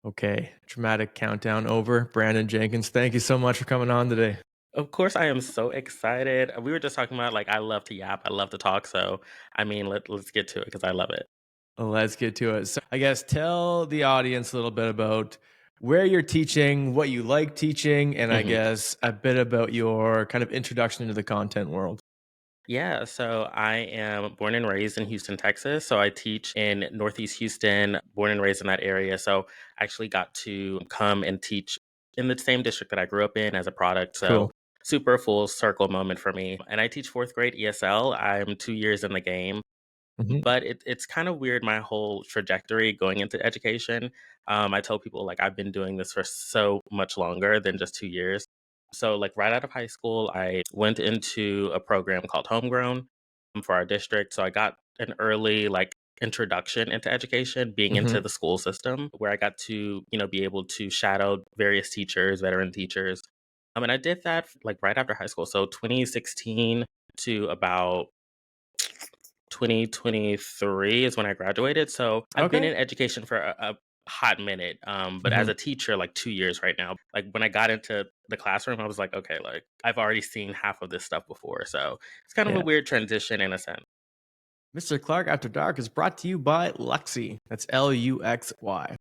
Okay, dramatic countdown over. Brandon Jenkins, thank you so much for coming on today. Of course, I am so excited. We were just talking about like I love to yap, I love to talk. So I mean, let's get to it because I love it. Let's get to it. So, I guess tell the audience a little bit about where you're teaching, what you like teaching, and I Mhm. guess a bit about your kind of introduction into the content world. Yeah, so I am born and raised in Houston, Texas. So I teach in Northeast Houston, born and raised in that area. So I actually got to come and teach in the same district that I grew up in as a product. So Cool. super full circle moment for me. And I teach fourth grade ESL. I'm 2 years in the game. Mhm. But it's kind of weird, my whole trajectory going into education. I tell people like I've been doing this for so much longer than just 2 years. So like right out of high school, I went into a program called Homegrown for our district. So I got an early like introduction into education, being into Mhm. the school system, where I got to be able to shadow various teachers, veteran teachers. And I did that like right after high school. So 2016 to about 2023 is when I graduated. So I've been Okay. in education for a hot minute. But as Mhm. a teacher, like 2 years right now, like when I got into the classroom, I was like, okay, like I've already seen half of this stuff before. So it's kind of a Yeah. weird transition in a sense. Mr. Clark After Dark is brought to you by Luxy. That's Luxy.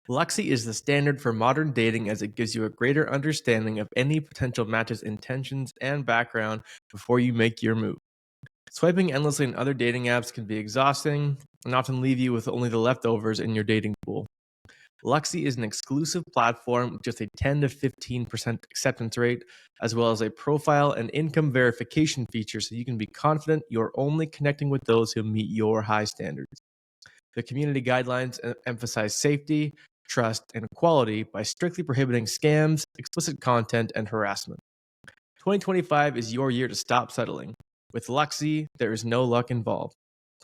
Luxy is the standard for modern dating as it gives you a greater understanding of any potential match's intentions and background before you make your move. Swiping endlessly in other dating apps can be exhausting and often leave you with only the leftovers in your dating pool. Luxy is an exclusive platform with just a 10 to 15% acceptance rate, as well as a profile and income verification feature so you can be confident you're only connecting with those who meet your high standards. The community guidelines emphasize safety, trust, and equality by strictly prohibiting scams, explicit content, and harassment. 2025 is your year to stop settling. With Luxy, there is no luck involved,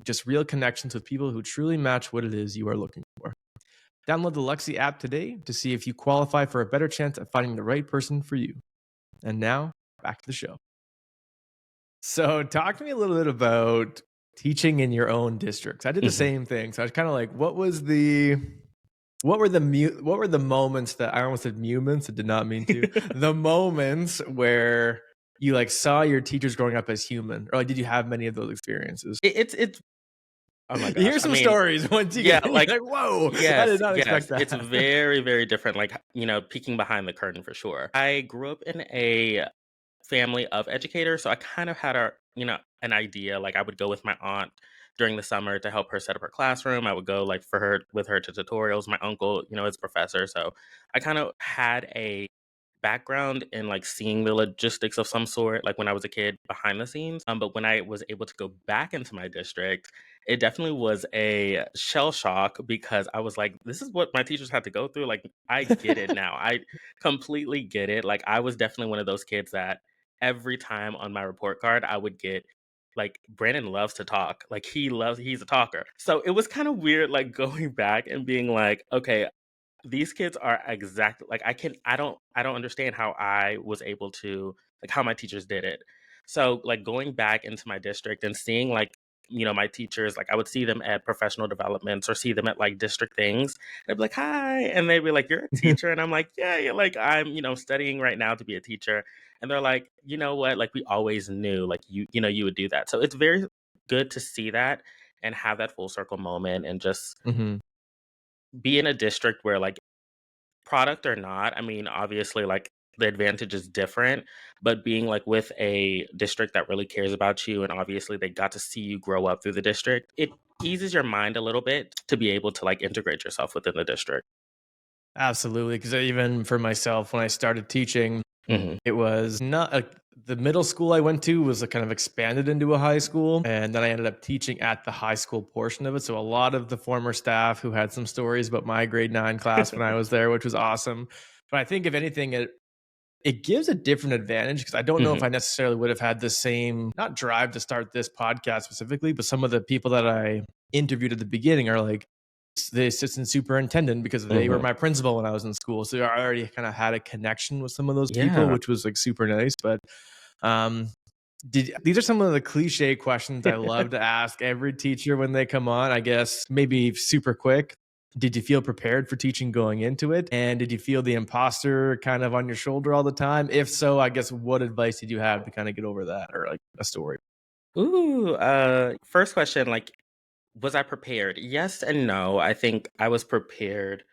just real connections with people who truly match what it is you are looking for. Download the Luxy app today to see if you qualify for a better chance at finding the right person for you. And now, back to the show. So, talk to me a little bit about teaching in your own districts. I did the Mhm. same thing. So, I was kind of like, what were the moments that I almost said moments? I did not mean to. The moments where you like saw your teachers growing up as human, or like, did you have many of those experiences? It's oh my You gosh. hear I some mean, stories once you yeah, get, you're like like, whoa, I did yes, not yes. expect It's that. very, very different. Like, peeking behind the curtain for sure. I grew up in a family of educators, so I kind of had an idea. Like I would go with my aunt during the summer to help her set up her classroom. I would go like for her with her to tutorials. My uncle, is a professor, so I kind of had a background in like seeing the logistics of some sort like when I was a kid behind the scenes. But when I was able to go back into my district, it definitely was a shell shock because I was like, this is what my teachers had to go through. Like I get it now. I completely get it. Like I was definitely one of those kids that every time on my report card I would get like Brandon loves to talk. Like he's a talker. So it was kind of weird like going back and being like, okay, these kids are exactly like I don't understand how I was able to like how my teachers did it. So like going back into my district and seeing like my teachers, like I would see them at professional developments or see them at like district things. They'd be like, "Hi," and they'd be like, "You're a teacher," and I'm like, "Yeah, yeah." Like I'm studying right now to be a teacher, and they're like, "You know what? Like we always knew like you would do that." So it's very good to see that and have that full circle moment and just Mhm. be in a district where like product or not, I mean, obviously, like the advantage is different, but being like with a district that really cares about you, and obviously they got to see you grow up through the district, it eases your mind a little bit to be able to like integrate yourself within the district. Absolutely, because even for myself, when I started teaching, Hmm. it was not the middle school I went to was kind of expanded into a high school, and then I ended up teaching at the high school portion of it. So a lot of the former staff who had some stories about my grade 9 class when I was there, which was awesome. But I think if anything, it gives a different advantage because I don't know if Hmm. I necessarily would have had the same not drive to start this podcast specifically, but some of the people that I interviewed at the beginning are like the assistant superintendent because they were Hmm. my principal when I was in school. So I already kind of had a connection with some of those people, Yeah. which was like super nice. But um, these are some of the cliche questions I love to ask every teacher when they come on. I guess maybe super quick. Did you feel prepared for teaching going into it? And did you feel the imposter kind of on your shoulder all the time? If so, I guess what advice did you have to kind of get over that, or like a story? Ooh, first question, like, was I prepared? Yes and no. I think I was prepared.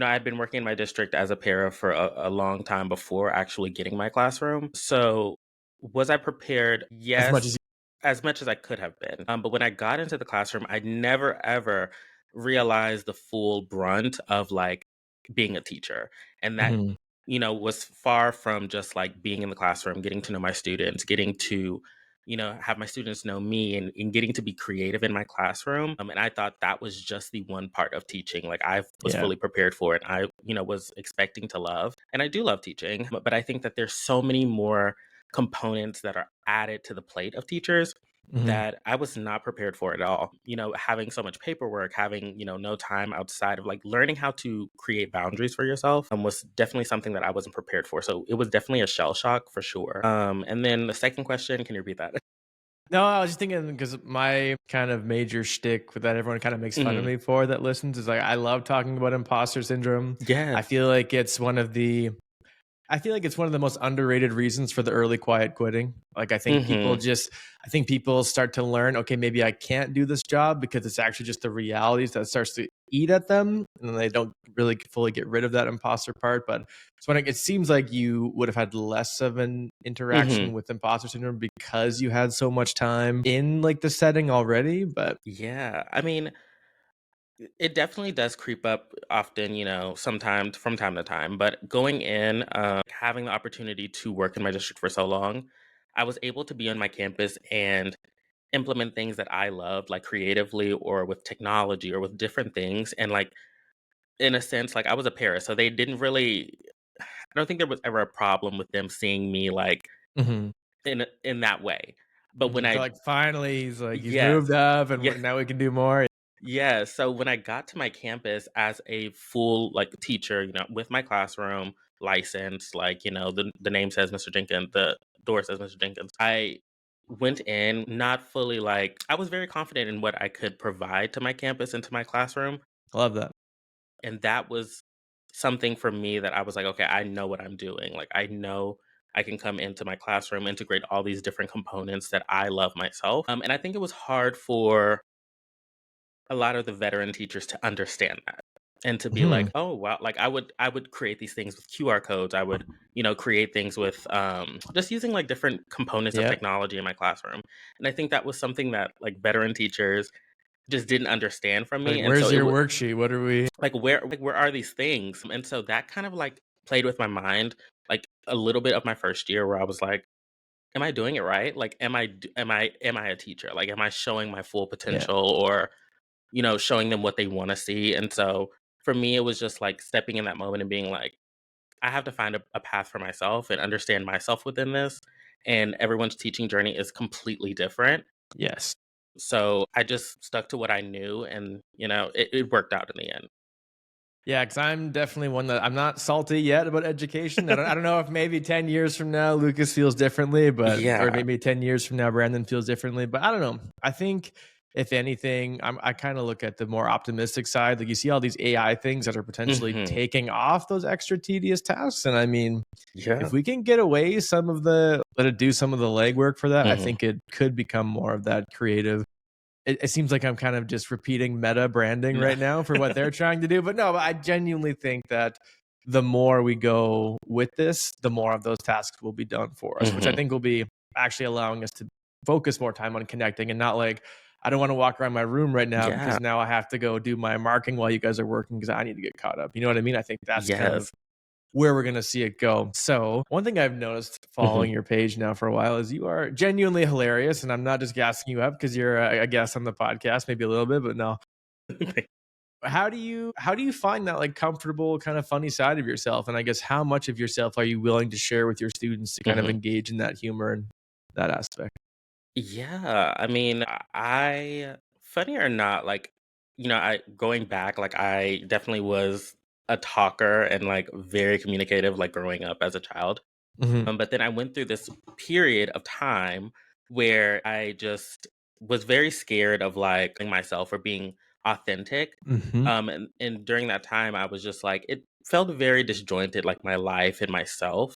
I had been working in my district as a para for a long time before actually getting my classroom. So, was I prepared? As much as Yes, as much as I could have been. But when I got into the classroom, I never ever realized the full brunt of like being a teacher. And you. that, Mhm. was far from just like being in the classroom, getting to know my students, getting to have my students know me and getting to be creative in my classroom. And I thought that was just the one part of teaching. Like I was Yeah. fully prepared for it. I, was expecting to love. And I do love teaching, but I think that there's so many more components that are added to the plate of teachers Mhm. that I was not prepared for at all. Having so much paperwork, having, no time outside of like learning how to create boundaries for yourself was definitely something that I wasn't prepared for. So it was definitely a shell shock for sure. And then the second question, can you repeat that? No, I was just thinking because my kind of major shtick that everyone kind of makes fun of Mhm. me for that listens is like I love talking about imposter syndrome. I Yes. feel like it's one of the I feel like it's one of the most underrated reasons for the early quiet quitting. Like Mhm. I think people start to learn, okay, maybe I can't do this job because it's actually just the realities that starts to eat at them, and then they don't really fully get rid of that imposter part. But it's when it seems like you would have had less of an interaction Mhm. with imposter syndrome because you had so much time in like the setting already. But Yeah. I mean, it definitely does creep up often, sometimes from time to time. But going in, having the opportunity to work in my district for so long, I was able to be on my campus and implement things that I loved, like creatively or with technology or with different things. And like in a sense, like I was a parent, so they didn't really. I don't think there was ever a problem with them seeing me like mhm. in that way. But when They're I like, finally, he's yes, moved up, and yeah. now we can do more. Yeah, so when I got to my campus as a full like teacher, with my classroom license, like, the name says Mr. Jenkins, the door says Mr. Jenkins. I went in not fully like I was very confident in what I could provide to my campus and to my classroom. I love that. And that was something for me that I was like, okay, I know what I'm doing. Like I know I can come into my classroom, integrate all these different components that I love myself. And I think it was hard for a lot of the veteran teachers to understand that and to be like, Mhm. oh wow, like I would create these things with QR codes. I would, create things with just using like different components of Yeah. technology in my classroom. And I think that was something that like veteran teachers just didn't understand from Like, me. And so where's it your was worksheet? What are we like where are these things? And so that kind of like played with my mind like a little bit of my first year where I was like, am I doing it right? Like am I a teacher? Like am I showing my full Yeah. potential or showing them what they want to see. And so for me, it was just like stepping in that moment and being like, I have to find a path for myself and understand myself within this. And everyone's teaching journey is completely different. Yes. So I just stuck to what I knew and, it worked out in the end. Yeah, because 'cause I'm definitely one that I'm not salty yet about education. I don't know if maybe 10 years from now Lucas feels differently, but or Yeah. maybe 10 years from now Brandon feels differently, but I don't know. I think if anything, I kinda look at the more optimistic side. Like, you see all these AI things that are potentially Hmm. taking off those extra tedious tasks, and I mean, if Yeah. we can get away some of the let it do some of the legwork for that, I Hmm. think it could become more of that creative. It seems like I'm kind of just repeating meta branding No. right now for what they're trying to do. But no, I genuinely think that the more we go with this, the more of those tasks will be done for us, which I Hmm. think will be actually allowing us to focus more time on connecting and not like, I don't want to walk around my room right now Yeah. because now I have to go do my marking while you guys are working because I need to get caught up. You know what I mean? I think that's kind of Yes. where we're going to see it go. So, one thing I've noticed Hmm. following your page now for a while is you are genuinely hilarious. And I'm not just gassing you up because you're a guest on the podcast, maybe a little bit, but no. How do you find that like comfortable, kind of funny side of yourself? And I guess how much of yourself are you willing to share with your students to kind of Hmm. engage in that humor and that aspect? Yeah, I mean, funny or not, like, I going back, like, I definitely was a talker and like very communicative, like growing up as a child. Hmm. But then I went through this period of time where I just was very scared of like myself or being authentic. Mhm. And during that time, I was just like, it felt very disjointed, like my life and myself.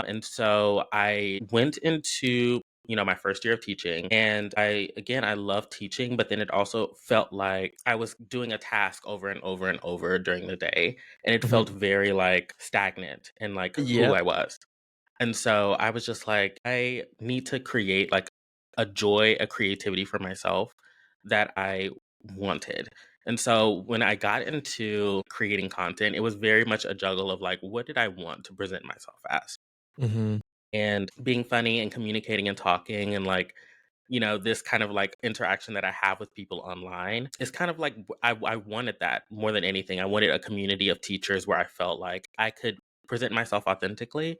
And so I went into, my first year of teaching. And I love teaching, but then it also felt like I was doing a task over and over and over during the day. And it Mhm. felt very like stagnant in like who Yep. I was. And so I was just like, I need to create like a joy, a creativity for myself that I wanted. And so when I got into creating content, it was very much a juggle of like, what did I want to present myself as? Mhm. And being funny and communicating and talking and like, this kind of like interaction that I have with people online is kind of like I wanted that more than anything. I wanted a community of teachers where I felt like I could present myself authentically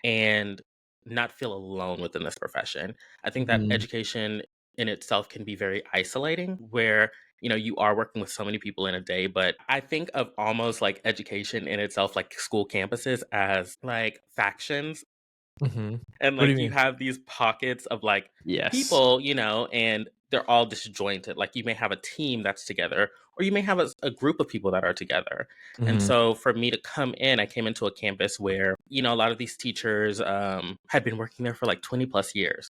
and not feel alone within this profession. I think that Mhm. education in itself can be very isolating where you are working with so many people in a day, but I think of almost like education in itself, like school campuses, as like factions, Mhm. and What do you like you mean? have these pockets of like Yes. people, and they're all disjointed. Like you may have a team that's together, or you may have a group of people that are together. And Mhm. so for me to come in, I came into a campus where, a lot of these teachers had been working there for like 20 plus years.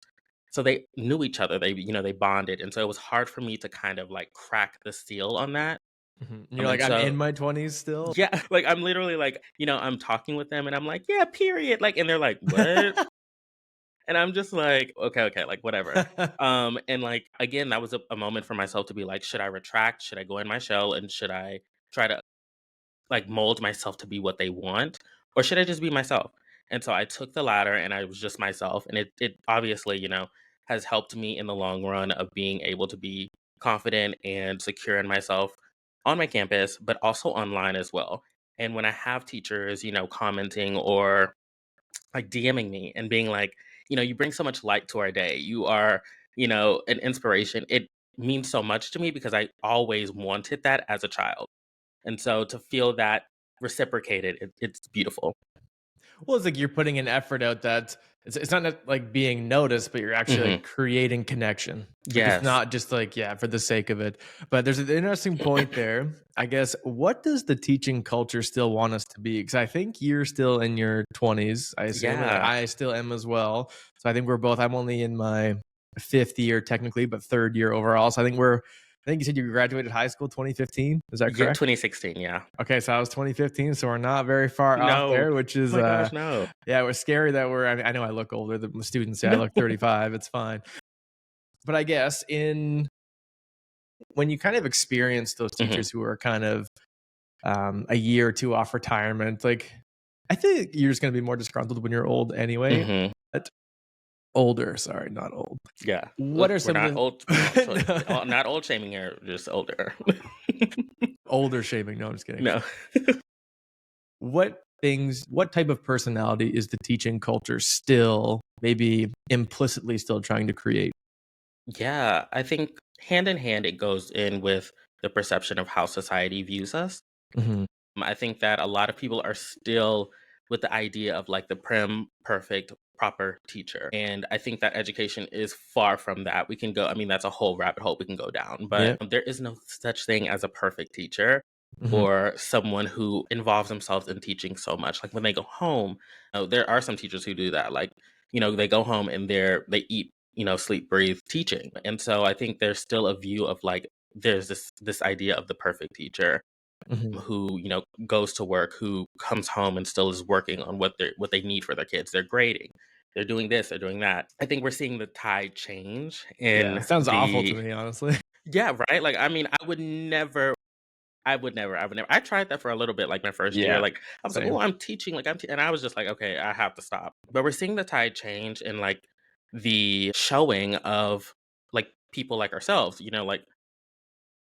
So they knew each other. They bonded. And so it was hard for me to kind of like crack the seal on that. Mhm. And you're like, And "I'm in so my 20s still?" yeah, like I'm literally like, I'm talking with them and I'm like, yeah, period. Like, and they're like, what? And I'm just like, okay, like whatever. And like again, that was a moment for myself to be like, should I retract? Should I go in my shell and should I try to like mold myself to be what they want? Or should I just be myself? And so I took the latter and I was just myself. And it obviously, has helped me in the long run of being able to be confident and secure in myself on my campus, but also online as well. And when I have teachers, commenting or like DMing me and being like, you bring so much light to our day. You are, an inspiration. It means so much to me because I always wanted that as a child. And so to feel that reciprocated, it's beautiful. Well, it's like you're putting an effort out that it's not like being noticed, but you're actually Hmm. like creating connection. Like it's Yes. not just like, yeah, for the sake of it. But there's an interesting point there. I guess, what does the teaching culture still want us to be? Because I think you're still in your 20s, I assume, and like Yeah. I still am as well. So I think we're both, I'm only in my fifth year technically, but third year overall. So I think you said you graduated high school 2015. Is that Yeah. correct? 2016. Yeah. Okay, so I was 2015, so we're not very far off No. there, Oh which is my gosh, no. yeah, it was scary that I know I look older. The students say I No. look 35. It's fine. But I guess in when you kind of experience those Hmm. teachers who are kind of a year or two off retirement, like I think you're just going to be more disgruntled when you're old anyway. Hmm. But older, sorry, not old. Yeah. What Look, are we're some of not old. We're not the not old shaming here. Just older. older shaming? No, I'm just kidding. No. What type of personality is the teaching culture still maybe implicitly still trying to create? Yeah, I think hand in hand it goes in with the perception of how society views us. Mhm. I think that a lot of people are still with the idea of like the prim, perfect, proper teacher. And I think that education is far from that. We can go, I mean, that's a whole rabbit hole we can go down, but Yep. there is no such thing as a perfect teacher Mhm. or someone who involves themselves in teaching so much. Like when they go home, there are some teachers who do that. Like, they go home and they eat, sleep, breathe teaching. And so I think there's still a view of like, there's this idea of the perfect teacher Mhm. who goes to work, who comes home and still is working on what they need for their kids. They're grading, they're doing this, they're doing that. I think we're seeing the tide change Yeah, in sounds awful to the me, honestly. yeah, right. Like I mean, I would never. I tried that for a little bit, like my first year. Yeah, Like I was like, same. oh, I'm teaching, like and I was just like, okay, I have to stop. But we're seeing the tide change in like the showing of like people like ourselves, like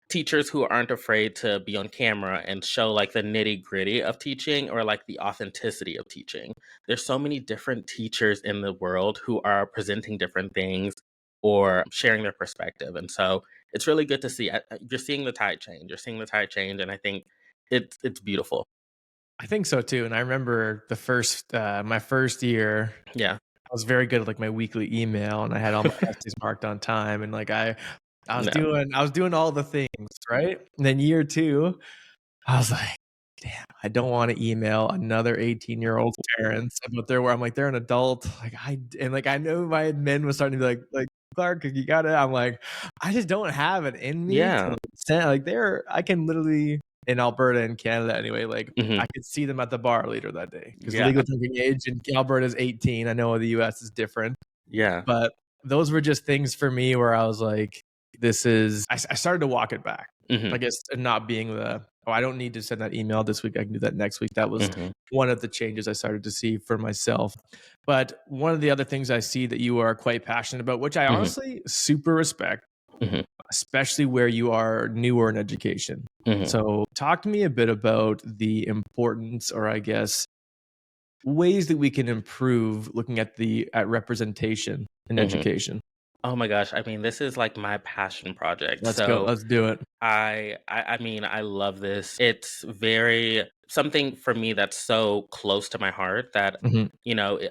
teachers who aren't afraid to be on camera and show like the nitty gritty of teaching or like the authenticity of teaching. There's so many different teachers in the world who are presenting different things or sharing their perspective. And so it's really good to see. You're seeing the tide change. You're seeing the tide change. And I think it's beautiful. I think so too, and I remember my first year, Yeah. I was very good at, like, my weekly email, and I had all my essays marked on time, and, like, No. I was doing all the things, right? And then year 2, I was like, "Damn, I don't wanna email another 18-year-old's parents about their where I'm like, they're an adult." Like, I know my admin was starting to be like, "Clark, you gotta." I'm like, I just don't have it in me Yeah. to send like, I can literally in Alberta and Canada anyway, like, Mhm. I could see them at the bar later that day because the Yeah. legal drinking age in Alberta is 18. I know the US is different. Yeah. But those were just things for me where I was like, this is I started to walk it back. I Mhm. guess and not being oh, I don't need to send that email this week. I can do that next week. That was Mhm. one of the changes I started to see for myself. But one of the other things I see that you are quite passionate about, which I Mhm. honestly super respect, Mhm. especially where you are newer in education. Mhm. So talk to me a bit about the importance, or I guess ways that we can improve looking at representation in Mhm. education. Oh my gosh, I mean, this is like my passion project. Let's go. So Let's do it. I mean, I love this. It's very something for me that's so close to my heart that Mhm,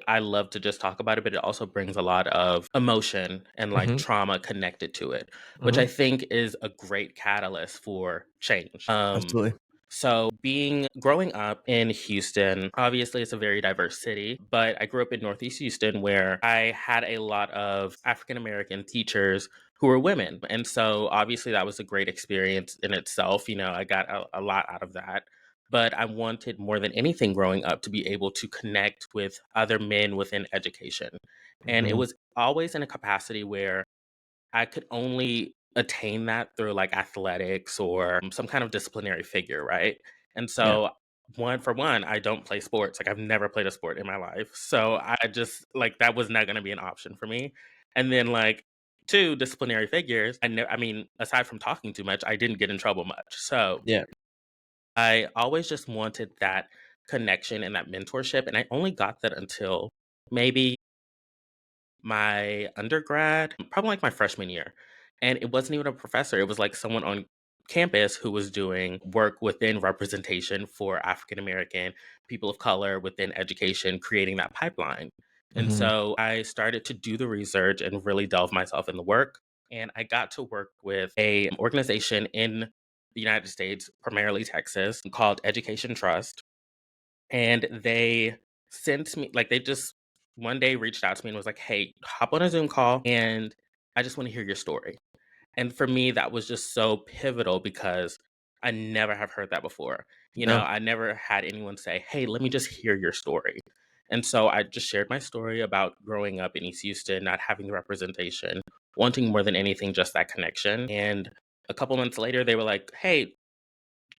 I love to just talk about it, but it also brings a lot of emotion and like mhm, trauma connected to it, which I mhm. think is a great catalyst for change. Absolutely. So being growing up in Houston, obviously it's a very diverse city, but I grew up in Northeast Houston where I had a lot of African American teachers who were women. And so obviously that was a great experience in itself. I got a lot out of that. But I wanted more than anything growing up to be able to connect with other men within education. And it Mhm. was always in a capacity where I could only attain that through like athletics or some kind of disciplinary figure, right? And Yeah. so one, I don't play sports. Like I've never played a sport in my life. So I just like that was not going to be an option for me. And then like two disciplinary figures, I mean, aside from talking too much, I didn't get in trouble much. So Yeah. I always just wanted that connection and that mentorship. And I only got that until maybe my undergrad, probably like my freshman year. And it wasn't even a professor, it was like someone on campus who was doing work within representation for African American people of color within education, creating that pipeline. And Mhm. so I started to do the research and really delve myself in the work. And I got to work with a organization in the United States, primarily Texas, called Education Trust, and they sent me like they just one day reached out to me and was like, "Hey, hop on a Zoom call and I just want to hear your story." And for me that was just so pivotal because I never have heard that before. No. I never had anyone say, "Hey, let me just hear your story." And so I just shared my story about growing up in East Houston, not having the representation, wanting more than anything just that connection. And a couple months later they were like, "Hey,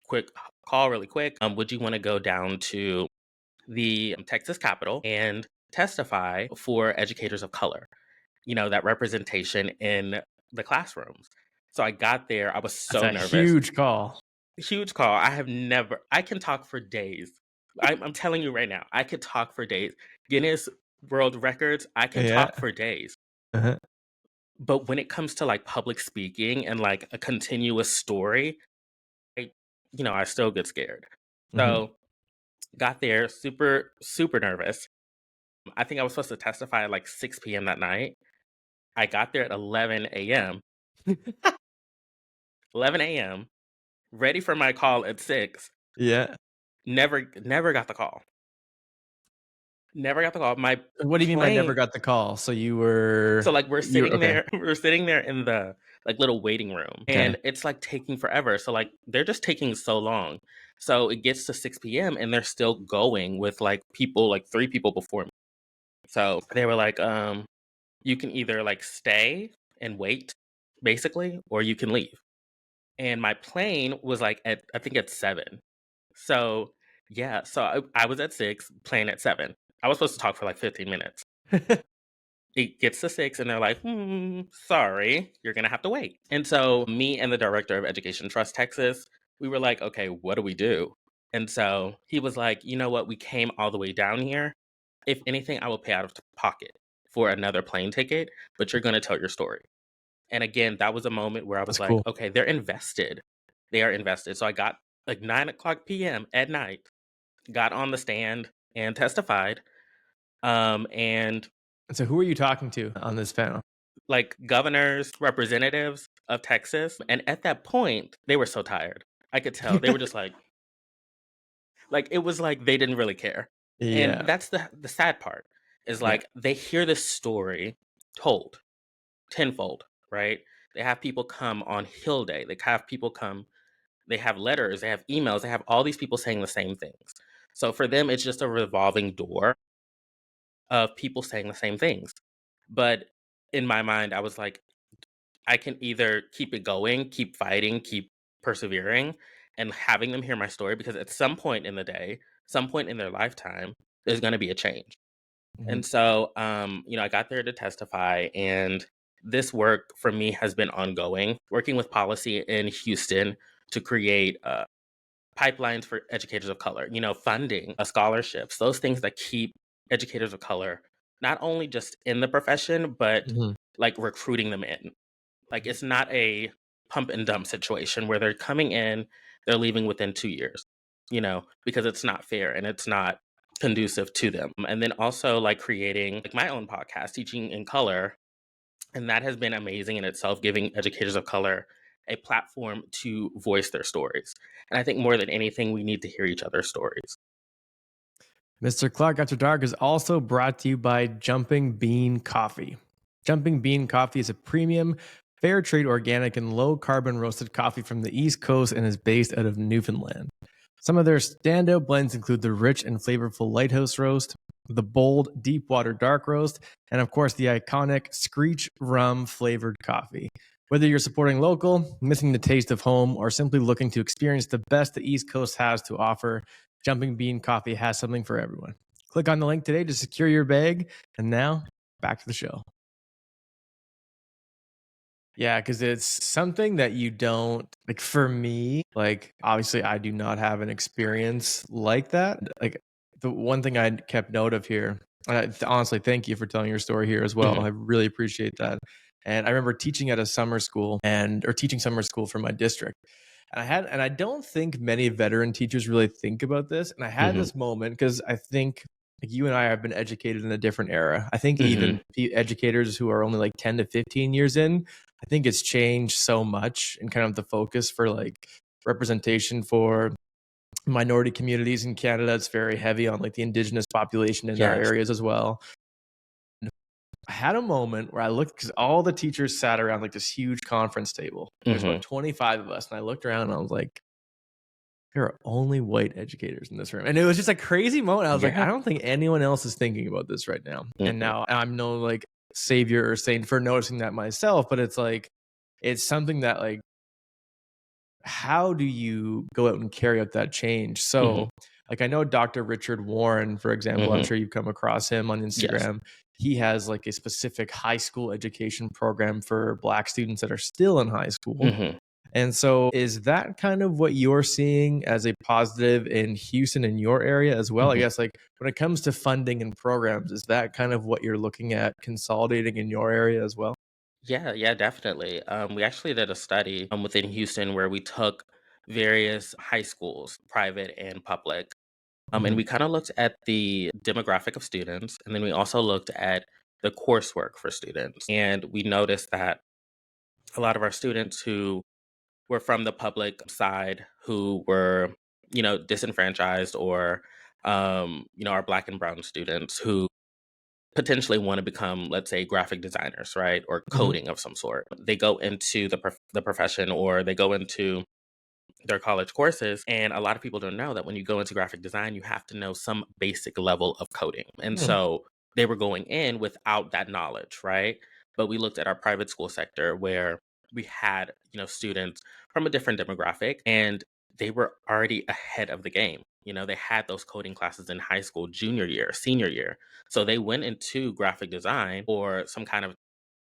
quick call really quick. Would you want to go down to the Texas Capitol and testify for educators of color, that representation in the classrooms?" So I got there. I was That's so a nervous. huge call. Huge call. I can talk for days. I'm telling you right now, I could talk for days. Guinness World Records, I can Yeah. talk for days. Uh-huh. But when it comes to like public speaking and like a continuous story, I, I still get scared. Mhm. So got there super, super nervous. I think I was supposed to testify at like 6 p.m. that night. I got there at 11 a.m. 11 a.m. ready for my call at 6. Yeah. Never got the call. Never got the call. My What do you mean by never plane. got the call? So So like we're you were sitting okay. there, we're sitting there in the like little waiting room, Okay. and it's like taking forever. So like they're just taking so long. So it gets to 6 p.m. and they're still going with like people, like 3 people before me. So they were like, you can either like stay and wait, basically, or you can leave. And my plane was like at I think at 7. So yeah, so I was at 6, plane at 7. I was supposed to talk for like 15 minutes. It gets to 6 and they're like, sorry, you're gonna have to wait. And so me and the director of Education Trust Texas, we were like, okay, what do we do? And so he was like, you know what, we came all the way down here. If anything, I will pay out of pocket for another plane ticket, but you're gonna tell your story. And again, that was a moment where I That's was like, cool. okay, they're invested. They are invested. So I got like 9 o'clock p.m. at night, got on the stand and testified. And And so who are you talking to on this panel? like governors, representatives. of Texas. And at that point, they were so tired. I could tell. They were just like it was like they didn't really care. And Yeah. that's the sad part is Yeah. like they hear this story told tenfold, right? They have people come on Hill Day. They have people come, they have letters, they have emails, they have all these people saying the same things. So for them, it's just a revolving door of people saying the same things. But in my mind, I was like, I can either keep it going, keep fighting, keep persevering, and having them hear my story because at some point in the day, some point in their lifetime, there's going to be a change. Mhm. And so, I got there to testify, and this work for me has been ongoing, working with policy in Houston to create pipelines for educators of color, funding, scholarships, those things that keep educators of color not only just in the profession, but Mhm. like recruiting them in. Like it's not a pump and dump situation where they're coming in, they're leaving within 2 years, because it's not fair and it's not conducive to them. And then also like creating like my own podcast, Teaching in Color. And that has been amazing in itself, giving educators of color a platform to voice their stories. And I think more than anything, we need to hear each other's stories. Mr. Clark After Dark is also brought to you by Jumping Bean Coffee. Jumping Bean Coffee is a premium, fair trade organic, and low carbon roasted coffee from the East Coast and is based out of Newfoundland. Some of their standout blends include the rich and flavorful Lighthouse Roast, the bold Deepwater Dark Roast, and of course the iconic Screech Rum flavored coffee. Whether you're supporting local, missing the taste of home, or simply looking to experience the best the East Coast has to offer, Jumping Bean Coffee has something for everyone. Click on the link today to secure your bag. And now, back to the show. Yeah, because it's something that you don't like. For me, like, obviously, I do not have an experience like that. Like, the one thing I kept note of here, and honestly, thank you for telling your story here as well. Mhm. I really appreciate that. And I remember teaching at a summer school or teaching summer school for my district. And I don't think many veteran teachers really think about this. And I had Mhm. this moment because I think like you and I have been educated in a different era. I think Mhm. even educators who are only like 10 to 15 years in, I think it's changed so much and kind of the focus for like representation for minority communities in Canada. It's very heavy on like the indigenous population in our Yes. areas as well. I had a moment where I looked because all the teachers sat around like this huge conference table. There's Mhm. about 25 of us. And I looked around and I was like, there are only white educators in this room. And it was just a crazy moment. I was like, I Yeah. don't think anyone else is thinking about this right now. And Mhm. now I'm no like savior or saint for noticing that myself, but it's like, it's something that like, how do you go out and carry out that change? Mhm. So, like, I know Dr. Richard Warren, for example, I'm Mhm. sure you've come across him on Yes. Instagram. He has like a specific high school education program for Black students that are still in high school. Mhm. And so, is that kind of what you're seeing as a positive in Houston in your area as well? I Mhm. guess, like, when it comes to funding and programs, is that kind of what you're looking at consolidating in your area as well? Yeah, yeah, definitely. We actually did a study within Houston where we took various high schools, private and public, and Mhm. we kind of looked at the demographic of students, and then we also looked at the coursework for students. And we noticed that a lot of our students who were from the public side, who were, disenfranchised, or, our Black and brown students who potentially want to become, let's say, graphic designers, right? Or Mhm. coding of some sort. They go into the profession, or they go into their college courses. And a lot of people don't know that when you go into graphic design, you have to know some basic level of coding. And Mhm. so they were going in without that knowledge, right? But we looked at our private school sector where we had, students from a different demographic, and they were already ahead of the game. They had those coding classes in high school, junior year, senior year. So they went into graphic design or some kind of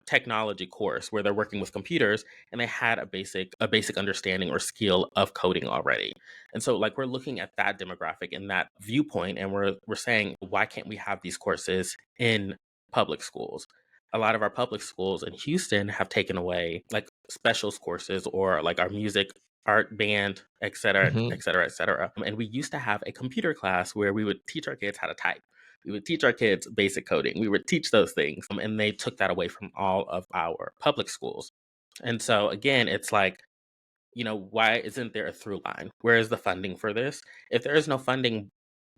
technology course where they're working with computers, and they had a basic understanding or skill of coding already. And so like we're looking at that demographic and that viewpoint, and we're saying, why can't we have these courses in public schools? A lot of our public schools in Houston have taken away like specials courses, or like our music, art, band, et cetera, Mhm. et cetera, et cetera. And we used to have a computer class where we would teach our kids how to type. We would teach our kids basic coding. We would teach those things. And they took that away from all of our public schools. And so again, it's like, why isn't there a through line? Where is the funding for this? If there is no funding,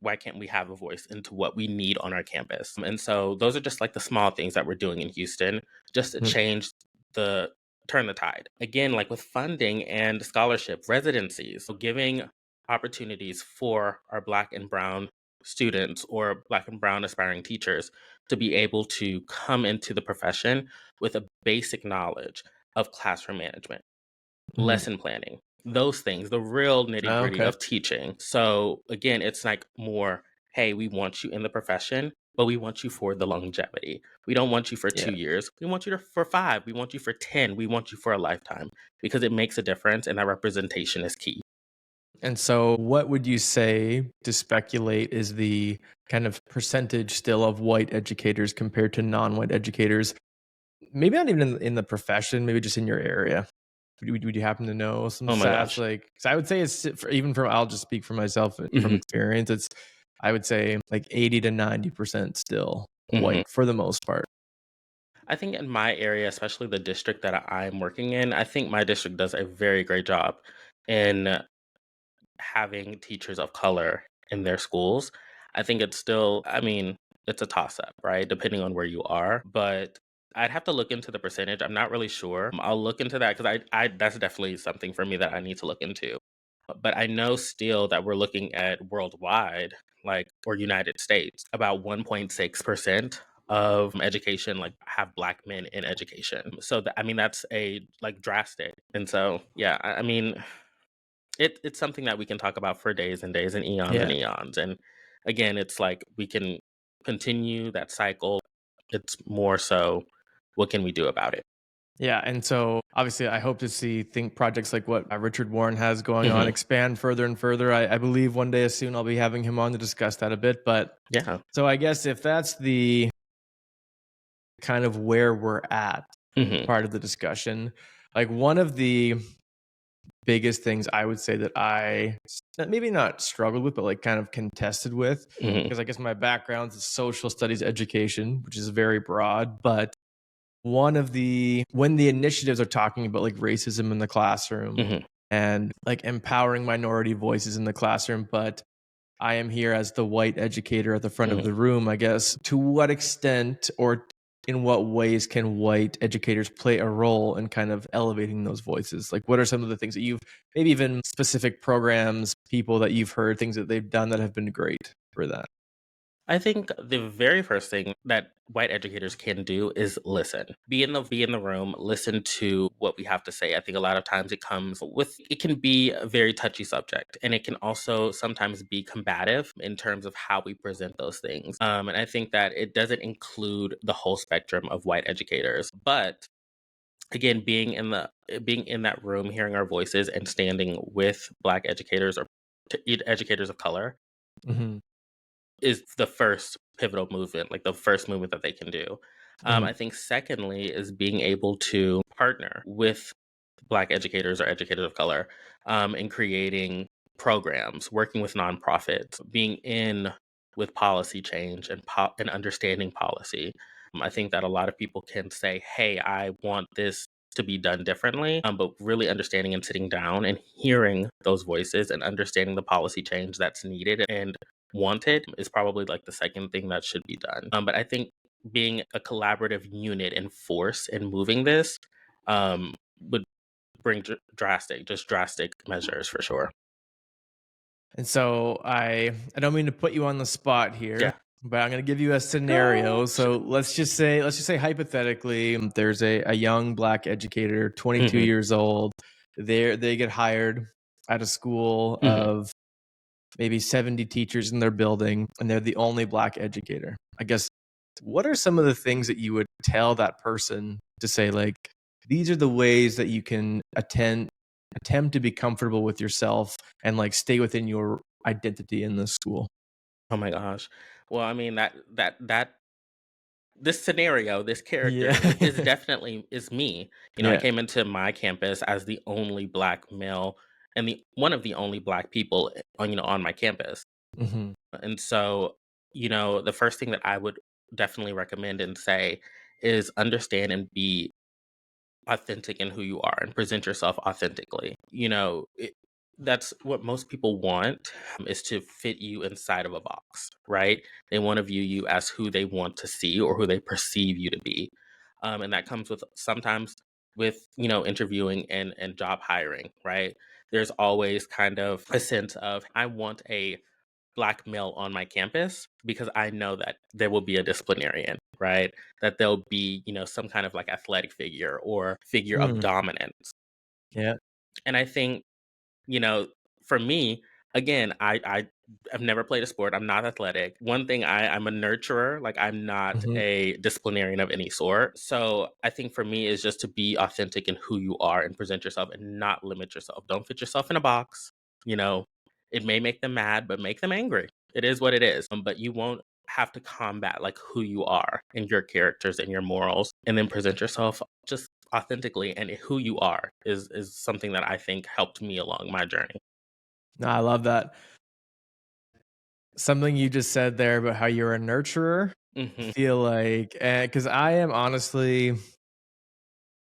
why can't we have a voice into what we need on our campus? And so those are just like the small things that we're doing in Houston just to Mhm. change the turn the tide. Again, like with funding and scholarship, residencies, so giving opportunities for our Black and Brown students or Black and Brown aspiring teachers to be able to come into the profession with a basic knowledge of classroom management, Mhm. lesson planning, those things, the real nitty gritty Okay. of teaching. So again, it's like more, hey, we want you in the profession, but we want you for the longevity. We don't want you for Yeah. 2 years. We want you for 5. We want you for 10. We want you for a lifetime because it makes a difference and that representation is key. And so, what would you say to speculate is the kind of percentage still of white educators compared to non-white educators? Maybe not even in the profession, maybe just in your area. Would you happen to know some Oh my stats? gosh. Like, 'cause I would say it's even from I'll just speak for myself from Hmm. experience. It's I would say like 80 to 90% still Hmm. white for the most part. I think in my area, especially the district that I'm working in, I think my district does a very great job in having teachers of color in their schools. I think it's still, I mean, it's a toss up, right? Depending on where you are. But I'd have to look into the percentage. I'm not really sure. I'll look into that because I that's definitely something for me that I need to look into. But I know still that we're looking at worldwide, like, or United States, about 1.6% of education like have black men in education. So I mean that's a like drastic. And so yeah, I mean it's something that we can talk about for days and days and eons and Yeah. eons. And again, it's like we can continue that cycle. It's more so, what can we do about it? Yeah, and so obviously, I hope to see think projects like what Richard Warren has going on Hmm. expand further and further. I believe one day soon I'll be having him on to discuss that a bit. But Yeah. so I guess if that's the kind of where we're at Hmm. part of the discussion, like one of the biggest things I would say that maybe not struggled with, but like kind of contested with, Hmm. because I guess my background is social studies education, which is very broad, but one of the when the initiatives are talking about like racism in the classroom Hmm. and like empowering minority voices in the classroom, but I am here as the white educator at the front of Hmm. the room, I guess. To what extent or in what ways can white educators play a role in kind of elevating those voices? Like, what are some of the things that you've maybe even specific programs, people that you've heard, things that they've done that have been great for that? I think the very first thing that white educators can do is listen. Be in the room, listen to what we have to say. I think a lot of times it can be a very touchy subject and it can also sometimes be combative in terms of how we present those things. And I think that it doesn't include the whole spectrum of white educators. But again, being in that room, hearing our voices and standing with black educators or educators of color Hmm. is the first pivotal movement, like the first movement that they can do. Hmm. I think secondly is being able to partner with Black educators or educators of color in creating programs, working with nonprofits, being in with policy change and understanding policy. I think that a lot of people can say, "Hey, I want this to be done differently," but really understanding and sitting down and hearing those voices and understanding the policy change that's needed and wanted is probably like the second thing that should be done. But I think being a collaborative unit and force in moving this would bring drastic measures for sure. And so I don't mean to put you on the spot here, Yeah. but I'm going to give you a scenario. Gosh. So let's just say hypothetically, there's a young black educator, 22 Hmm. years old. They get hired at a school Hmm. of maybe 70 teachers in their building, and they're the only black educator. I guess what are some of the things that you would tell that person to say, like, these are the ways that you can attempt to be comfortable with yourself and like stay within your identity in this school? Oh my gosh. Well, I mean that this scenario, this character Yeah. is definitely is me. I Yeah. came into my campus as the only black male and the one of the only black people on on my campus. Hmm. And so, the first thing that I would definitely recommend and say is understand and be authentic in who you are and present yourself authentically. That's what most people want, is to fit you inside of a box, right? They want to view you as who they want to see or who they perceive you to be. And that comes with sometimes with, interviewing and job hiring, right? There's always kind of a sense of, I want a Black male on my campus because I know that there will be a disciplinarian, right? That there'll be, some kind of like athletic figure or figure of Mm, dominance. yeah. And I think, you know, for me, again, I've never played a sport. I'm not athletic. One thing, I'm a nurturer. Like, I'm not Mhm. a disciplinarian of any sort. So I think for me is just to be authentic in who you are and present yourself and not limit yourself. Don't fit yourself in a box. You know, it may make them mad, but make them angry. It is what it is. But you won't have to combat like who you are and your characters and your morals, and then present yourself just authentically. And who you are is something that I think helped me along my journey. No, I love that. Something you just said there about how you're a nurturer, I Hmm. feel like, because I am honestly,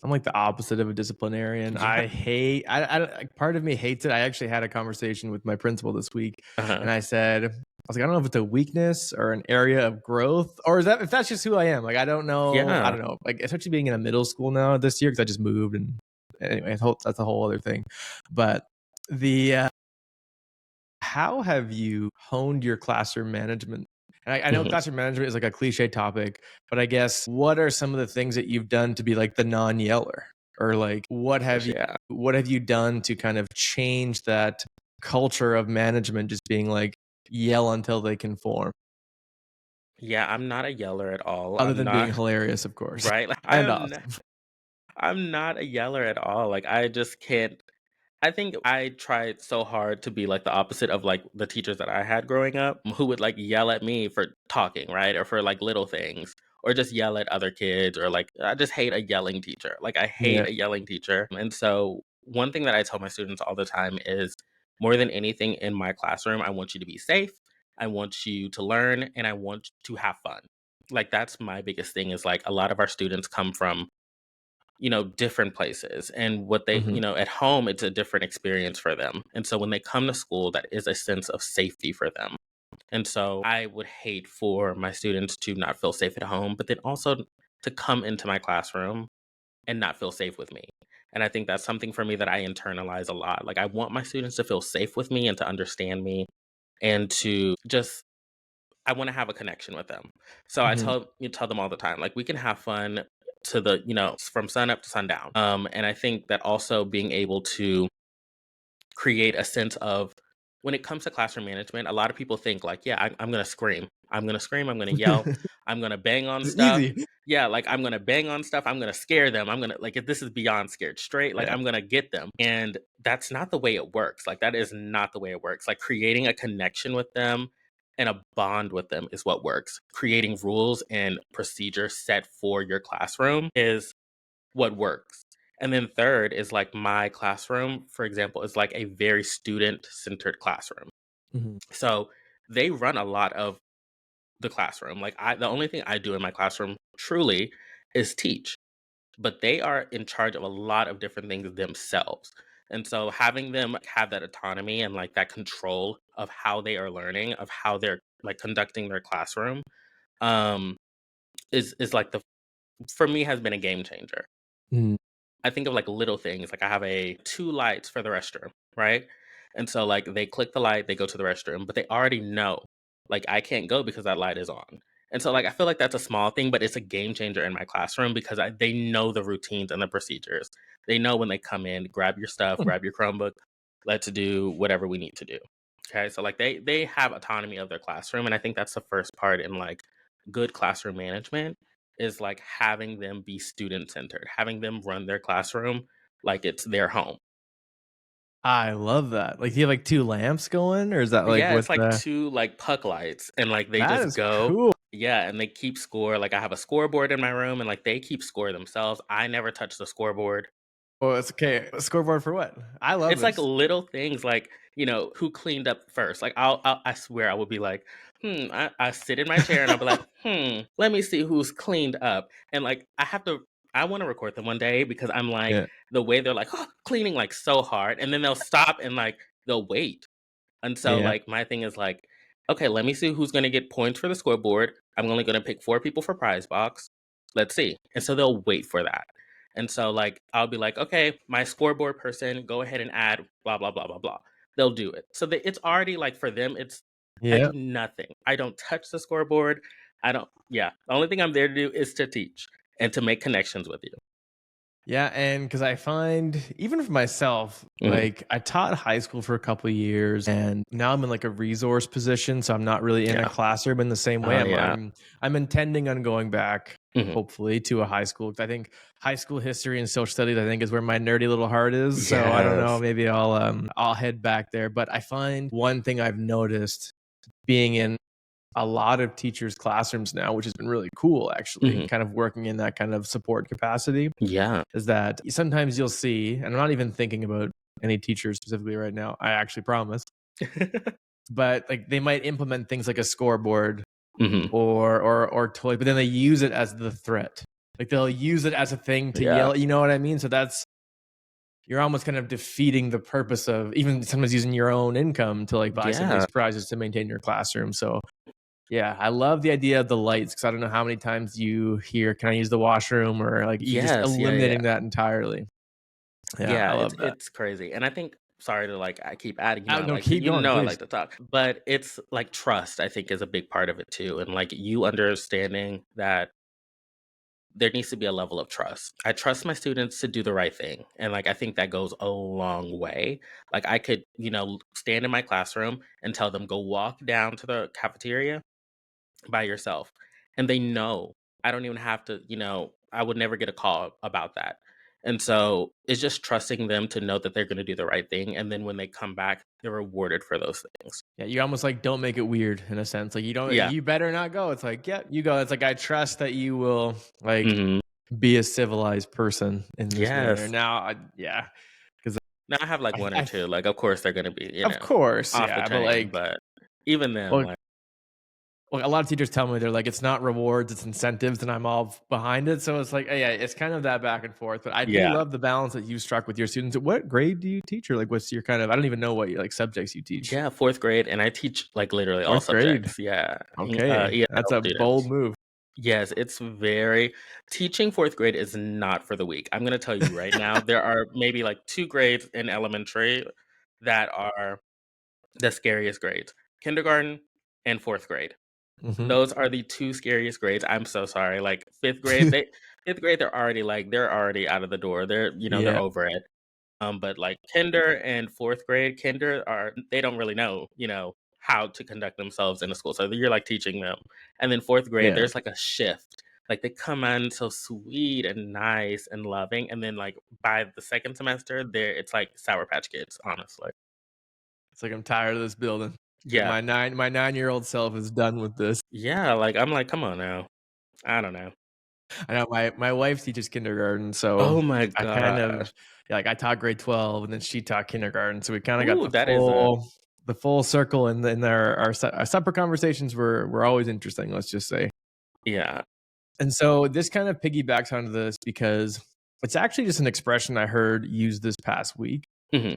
I'm like the opposite of a disciplinarian. Yeah. I hate, like, part of me hates it. I actually had a conversation with my principal this week, and Uh-huh. I said, I was like, I don't know if it's a weakness or an area of growth, or is that if that's just who I am. Like, I don't know. I Yeah. don't know. Like, especially being in a middle school now this year because I just moved, and anyway, that's a whole other thing. But the how have you honed your classroom management? And I know Hmm. classroom management is like a cliche topic, but I guess what are some of the things that you've done to be like the non-yeller? Or like Yeah. what have you done to kind of change that culture of management just being like yell until they conform? Yeah, I'm not a yeller at all. Other I'm than being not hilarious, of course. right. Like, And awesome. I'm not a yeller at all. Like, I just can't. I think I tried so hard to be like the opposite of like the teachers that I had growing up, who would like yell at me for talking, right? Or for like little things, or just yell at other kids, or like, I just hate a yelling teacher. Like, I hate Yeah. a yelling teacher. And so, one thing that I tell my students all the time is, more than anything in my classroom, I want you to be safe. I want you to learn, and I want to have fun. Like, that's my biggest thing, is like, a lot of our students come from, different places, and what they, Mhm. at home, it's a different experience for them. And so when they come to school, that is a sense of safety for them. And so I would hate for my students to not feel safe at home, but then also to come into my classroom and not feel safe with me. And I think that's something for me that I internalize a lot. Like, I want my students to feel safe with me and to understand me, and to just, I want to have a connection with them. So I Mhm. tell them all the time, like, we can have fun to the, from sun up to sundown. And I think that also being able to create a sense of, when it comes to classroom management, a lot of people think like, yeah, I'm going to scream. I'm going to scream. I'm going to yell. I'm going to bang on It's stuff. easy. Yeah, like, I'm going to bang on stuff. I'm going to scare them. I'm going to, like, if this is beyond scared straight, like, Yeah. I'm going to get them. And that's not the way it works. Like, that is not the way it works. Like, creating a connection with them and a bond with them is what works. Creating rules and procedures set for your classroom is what works. And then third is like, my classroom, for example, is like a very student centered classroom. Mhm. So they run a lot of the classroom. Like, the only thing I do in my classroom truly is teach, but they are in charge of a lot of different things themselves. And so having them have that autonomy and like that control of how they are learning, of how they're like conducting their classroom, um, is like, the for me, has been a game changer. Mhm. I think of like little things. Like, I have a two lights for the restroom, right? And so like, they click the light, they go to the restroom, but they already know, like, I can't go because that light is on. And so like, I feel like that's a small thing, but it's a game changer in my classroom because they know the routines and the procedures. They know when they come in, grab your stuff, grab your Chromebook, let's do whatever we need to do. Okay, so like, they have autonomy of their classroom, and I think that's the first part in like good classroom management, is like having them be student centered, having them run their classroom like it's their home. I love that. Like, do you have like 2 lamps going, or is that like Yeah, with it's like the two like puck lights, and like, they that just is go. cool. Yeah, and they keep score. Like, I have a scoreboard in my room, and like, they keep score themselves. I never touch the scoreboard. Well, it's okay. A scoreboard for what? I love It's like this. little things, like, who cleaned up first. Like, I swear I would be like, I sit in my chair and I'll be like, let me see who's cleaned up. And like, I have to I want to record them one day because I'm like, Yeah. the way they're like, oh, cleaning like so hard. And then they'll stop and like, they'll wait. And so, Yeah. like, my thing is like, okay, let me see who's going to get points for the scoreboard. I'm only going to pick 4 people for prize box. Let's see. And so they'll wait for that. And so, like, I'll be like, okay, my scoreboard person, go ahead and add blah, blah, blah, blah, blah. They'll do it. So it's already like for them, I Yeah. do nothing. I don't touch the scoreboard. Yeah. The only thing I'm there to do is to teach and to make connections with you. Yeah, and because I find even for myself, Mhm. like I taught high school for a couple of years, and now I'm in like a resource position, so I'm not really in a Yeah. classroom in the same way. Oh, I'm yeah. I'm I'm intending on going back, Mhm. hopefully, to a high school. 'Cause I think high school history and social studies, I think, is where my nerdy little heart is. So I don't know, Yes. maybe I'll head back there. But I find one thing I've noticed being in a lot of teachers' classrooms now, which has been really cool actually, Mhm. kind of working in that kind of support capacity, Yeah. is that sometimes you'll see, and I'm not even thinking about any teachers specifically right now, I actually promise, but like they might implement things like a scoreboard Mhm. or toy, but then they use it as the threat. Like they'll use it as a thing to Yeah. yell, you know what I mean? So that's you're almost kind of defeating the purpose of even sometimes using your own income to like buy some of Yeah. these prizes to maintain your classroom. So yeah, I love the idea of the lights because I don't know how many times you hear, "Can I use the washroom?" or like you just Yes. Yeah, yeah. eliminating that entirely. Yeah, Yeah, I it's love that. it's crazy. And I think sorry to like I keep adding, Oh, I no, like to keep going, I please. like to talk. But it's like trust, I think, is a big part of it too. And like you understanding that there needs to be a level of trust. I trust my students to do the right thing. And like I think that goes a long way. Like I could, stand in my classroom and tell them go walk down to the cafeteria by yourself. And they know. I don't even have to, I would never get a call about that. And so it's just trusting them to know that they're going to do the right thing. And then when they come back, they're rewarded for those things. Yeah, you almost like don't make it weird in a sense. Like you don't, Yeah. you better not go. It's like, yeah, you go. It's like I trust that you will like Hmm. be a civilized person in this manner. Yes. Now, yeah, because Now I have like one or two. Like, of course, they're going to be, of course, off the yeah, but chain. like, But even then, well, like, well, a lot of teachers tell me they're like, it's not rewards, it's incentives, and I'm all behind it. So it's like, yeah, it's kind of that back and forth. But I do yeah. love the balance that you struck with your students. What grade do you teach, or like, what's your kind of? I don't even know what like subjects you teach. Yeah. Fourth grade. And I teach like literally all Fourth grade. subjects. Yeah. Okay, that's ESL a bold students. move. Yes, teaching fourth grade is not for the weak. I'm gonna tell you right now, there are maybe like 2 grades in elementary that are the scariest grades. Kindergarten and 4th grade. Hmm. Those are the 2 scariest grades. I'm so sorry. Like 5th grade, 5th grade, they're already out of the door. They're Yeah, over it. But like kinder and 4th grade, they don't really know, how to conduct themselves in a school. So you're like teaching them. And then 4th grade, yeah. there's like a shift. Like they come in so sweet and nice and loving. And then like by the second semester, it's like Sour Patch Kids, honestly. It's like I'm tired of this building. Like Yeah. my 9-year-old self is done with this. Yeah. Like I'm like, come on now. I don't know. I know my wife teaches kindergarten, so Oh my I kind of gosh. yeah, like I taught grade 12, and then she taught kindergarten, so we kind of got Ooh, that is a the full circle, and then our supper conversations were always interesting. Let's just say, yeah. and so this kind of piggybacks onto this because it's actually just an expression I heard used this past week. Mhm.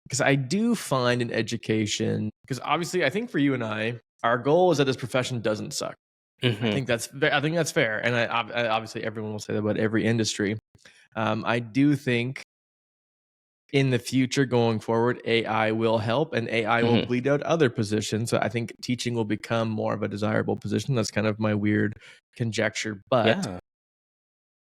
Because I do find in education, because obviously I think for you and I, our goal is that this profession doesn't suck. Mhm. I think that's fair, and obviously everyone will say that about every industry. I do think in the future going forward, AI will help, and AI will Mhm. bleed out other positions. So I think teaching will become more of a desirable position. That's kind of my weird conjecture, but Yeah.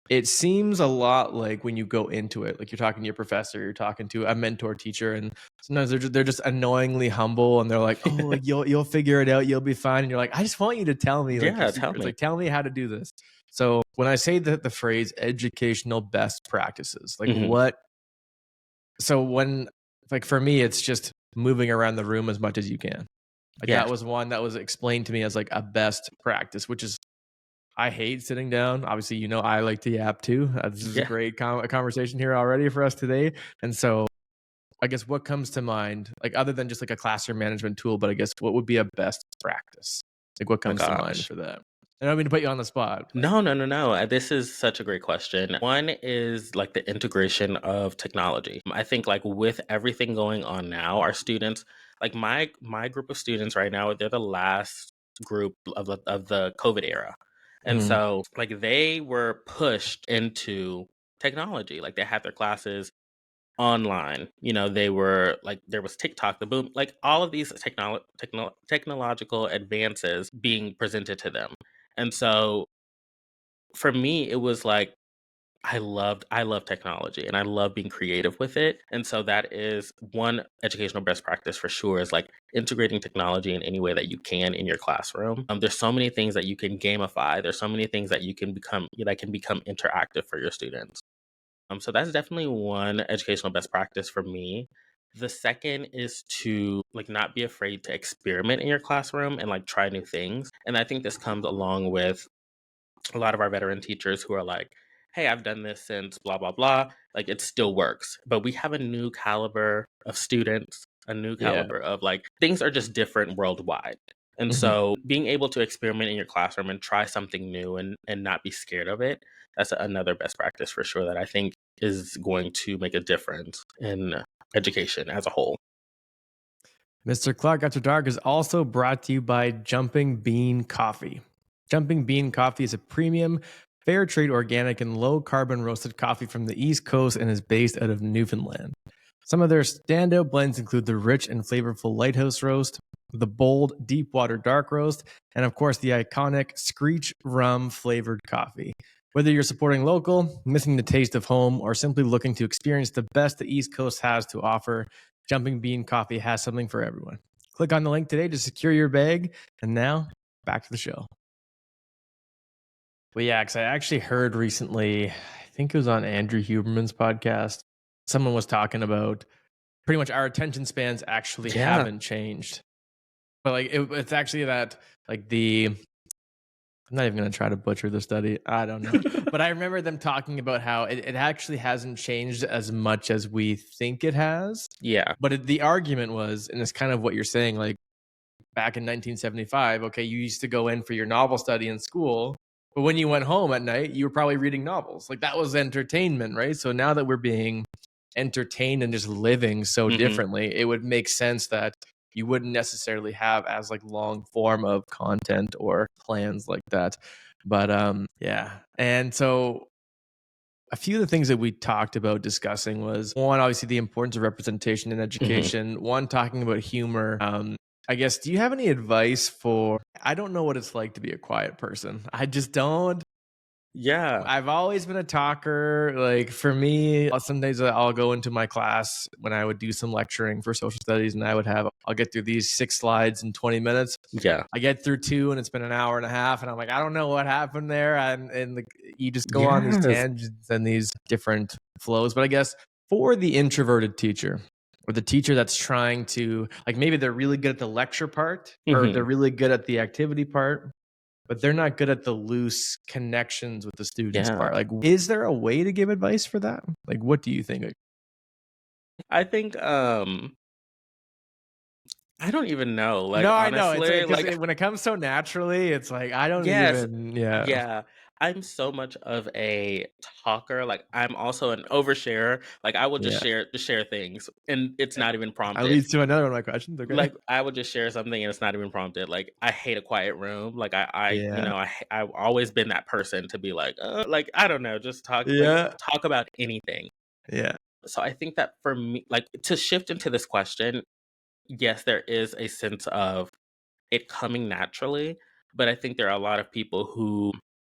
it seems a lot like when you go into it, like you're talking to your professor, you're talking to a mentor teacher, and sometimes they're just annoyingly humble, and they're like, "Oh, like you'll figure it out, you'll be fine." And you're like, "I just want you to tell me like your Yeah, tell secrets, me. like tell me how to do this." So when I say the phrase educational best practices, like Mhm. what? So when like for me, it's just moving around the room as much as you can. Like that Yes. was one that was explained to me as like a best practice, which is I hate sitting down. Obviously, I like to yap too. This is a Yeah. great conversation here already for us today. And so, I guess what comes to mind, like other than just like a classroom management tool, but I guess what would be a best practice? Like what My comes to mind gosh. for that? I don't mean to put you on the spot, but No, no, no, no. This is such a great question. One is like the integration of technology. I think like with everything going on now, our students, like my group of students right now, they're the last group of the COVID era. And mm, so like they were pushed into technology. Like they had their classes online. They were like there was TikTok, the boom, like all of these technological advances being presented to them. And so for me, it was like I love technology and I love being creative with it. And so that is one educational best practice for sure is like integrating technology in any way that you can in your classroom. There's so many things that you can gamify. There's so many things that you can become that can become interactive for your students. So that's definitely one educational best practice for me. The second is to like not be afraid to experiment in your classroom and like try new things. And I think this comes along with a lot of our veteran teachers who are like, hey, I've done this since blah, blah, blah. Like it still works. But we have a new caliber of students, a new yeah. caliber of like things are just different worldwide. And Mhm. so being able to experiment in your classroom and try something new and not be scared of it, that's another best practice for sure that I think is going to make a difference in education as a whole. Mr. Clark After Dark is also brought to you by Jumping Bean Coffee. Jumping Bean Coffee is a premium, fair trade organic, and low carbon roasted coffee from the East Coast and is based out of Newfoundland. Some of their standout blends include the rich and flavorful Lighthouse Roast, the bold Deepwater Dark Roast, and of course the iconic Screech Rum flavored coffee. Whether you're supporting local, missing the taste of home, or simply looking to experience the best the East Coast has to offer, Jumping Bean Coffee has something for everyone. Click on the link today to secure your bag. And now, back to the show. Well, yeah, because I actually heard recently, I think it was on Andrew Huberman's podcast, someone was talking about pretty much our attention spans actually Yeah. haven't changed. But like it's actually that like I'm not even going to try to butcher the study. I don't know. But I remember them talking about how it actually hasn't changed as much as we think it has. Yeah. But the argument was, and it's kind of what you're saying, like back in 1975, okay, you used to go in for your novel study in school, but when you went home at night, you were probably reading novels. Like that was entertainment, right? So now that we're being entertained and just living so Hmm. differently, it would make sense that you wouldn't necessarily have as like long form of content or plans like that. But yeah. And so a few of the things that we talked about discussing was one, obviously the importance of representation in Hmm. education, one talking about humor. I guess, do you have any advice for, I don't know what it's like to be a quiet person. I just don't. Yeah. I've always been a talker. Like for me, some days I'll go into my class when I would do some lecturing for social studies and I'll get through these 6 slides in 20 minutes. Yeah. I get through two and it's been an hour and a half and I'm like, I don't know what happened there. You just go on these Yes. tangents and these different flows. But I guess for the introverted teacher or the teacher that's trying to, like, maybe they're really good at the lecture part or they're Hmm. really good at the activity part, but they're not good at the loose connections with the students Yeah. part. Like, is there a way to give advice for that? Like, what do you think? Like, I think I don't even know. Like no, I know it's honestly, because like when it comes so naturally, it's like I don't yes, even. Yeah, yeah. I'm so much of a talker. Like I'm also an oversharer. Like I will yeah. just share things and it's not even That prompted. leads to another one of my questions. Okay. Like I would just share something and it's not even prompted. Like I hate a quiet room. Like Yeah, I've always been that person to be like I don't know, just yeah, talk about anything. yeah, So I think that for me, like to shift into this question, yes, there is a sense of it coming naturally, but I think there are a lot of people who,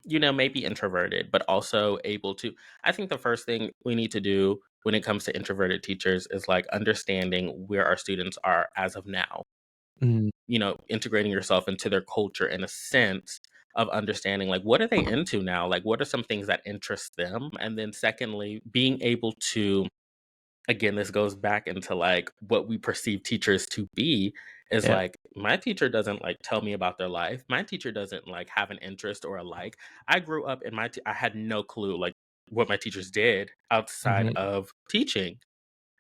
may be introverted, but also able to. I think the first thing we need to do when it comes to introverted teachers is like understanding where our students are as of now, mm, integrating yourself into their culture in a sense of understanding like what are they into now? Like what are some things that interest them? And then secondly, being able to again, this goes back into like what we perceive teachers to be is yeah, like my teacher doesn't like tell me about their life. My teacher doesn't like have an interest or a like. I grew up in I had no clue like what my teachers did outside mhm, of teaching.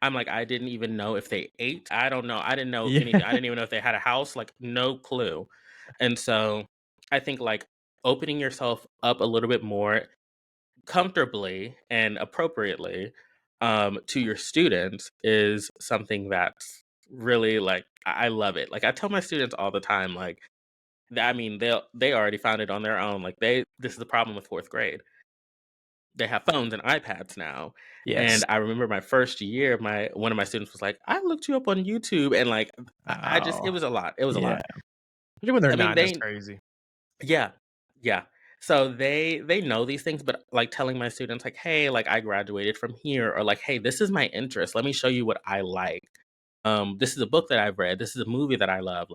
I'm like I didn't even know if they ate. I don't know. I didn't know yeah, anything. I didn't even know if they had a house, like no clue. And so I think like opening yourself up a little bit more comfortably and appropriately to your students is something that's really like I love it. Like I tell my students all the time, like I mean they already found it on their own. Like this is the problem with fourth grade. They have phones and iPads now. Yes. And I remember my first year, my one of my students was like, "I looked you up on YouTube," and like I just it Oh, was a lot. It was a yeah. lot. Even when they're I mean, 9, that's they crazy. yeah. Yeah. So they know these things, but like telling my students like, "Hey, like I graduated from here," or like, "Hey, this is my interest. Let me show you what I like. This is a book that I've read. This is a movie that I love."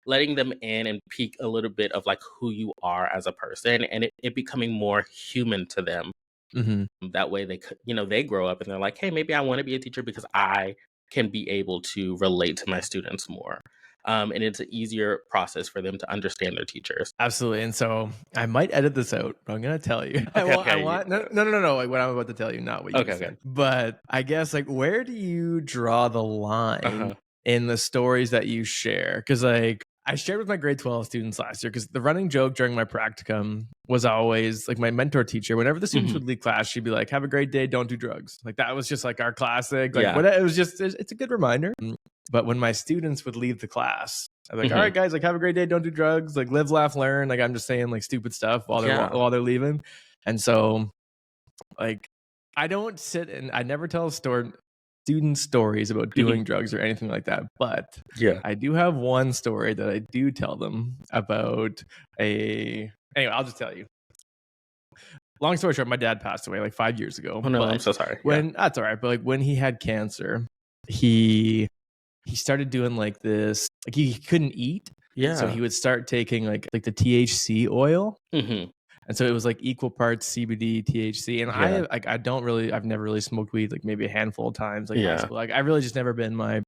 Letting them in and peek a little bit of like who you are as a person and it becoming more human to them. Mhm. That way they could, they grow up and they're like, "Hey, maybe I want to be a teacher because I can be able to relate to my students more." And it's an easier process for them to understand their teachers. Absolutely, and so I might edit this out, but I'm gonna tell you. Okay, I okay. want no, like, what I'm about to tell you, not what you Okay, just okay. said. But I guess, like, where do you draw the line Uh-huh. in the stories that you share? Because, like, I shared with my grade 12 students last year because the running joke during my practicum was always, like, my mentor teacher, whenever the students Hmm. would leave class, she'd be like, "Have a great day, don't do drugs." Like, that was just, like, our classic, like, Yeah. what it was just it's a good reminder. But when my students would leave the class, I'm like, all Hmm. right, guys, like, have a great day. Don't do drugs. Like, live, laugh, learn. Like, I'm just saying, like, stupid stuff while Yeah. while they're leaving. And so, like, I don't sit and I never tell student stories about Hmm. doing drugs or anything like that. But Yeah. I do have one story that I do tell them about a. Anyway, I'll just tell you. Long story short, my dad passed away like 5 years ago. Oh no, I'm But so sorry. Yeah. when that's all right. But like when he had cancer, he he started doing like this, like he couldn't eat, so Yeah. he would start taking like the THC oil, Hmm. and so it was like equal parts CBD, THC. And Yeah. I don't really, I've never really smoked weed, like maybe a handful of times, like high Yeah. school. Like I really just never been like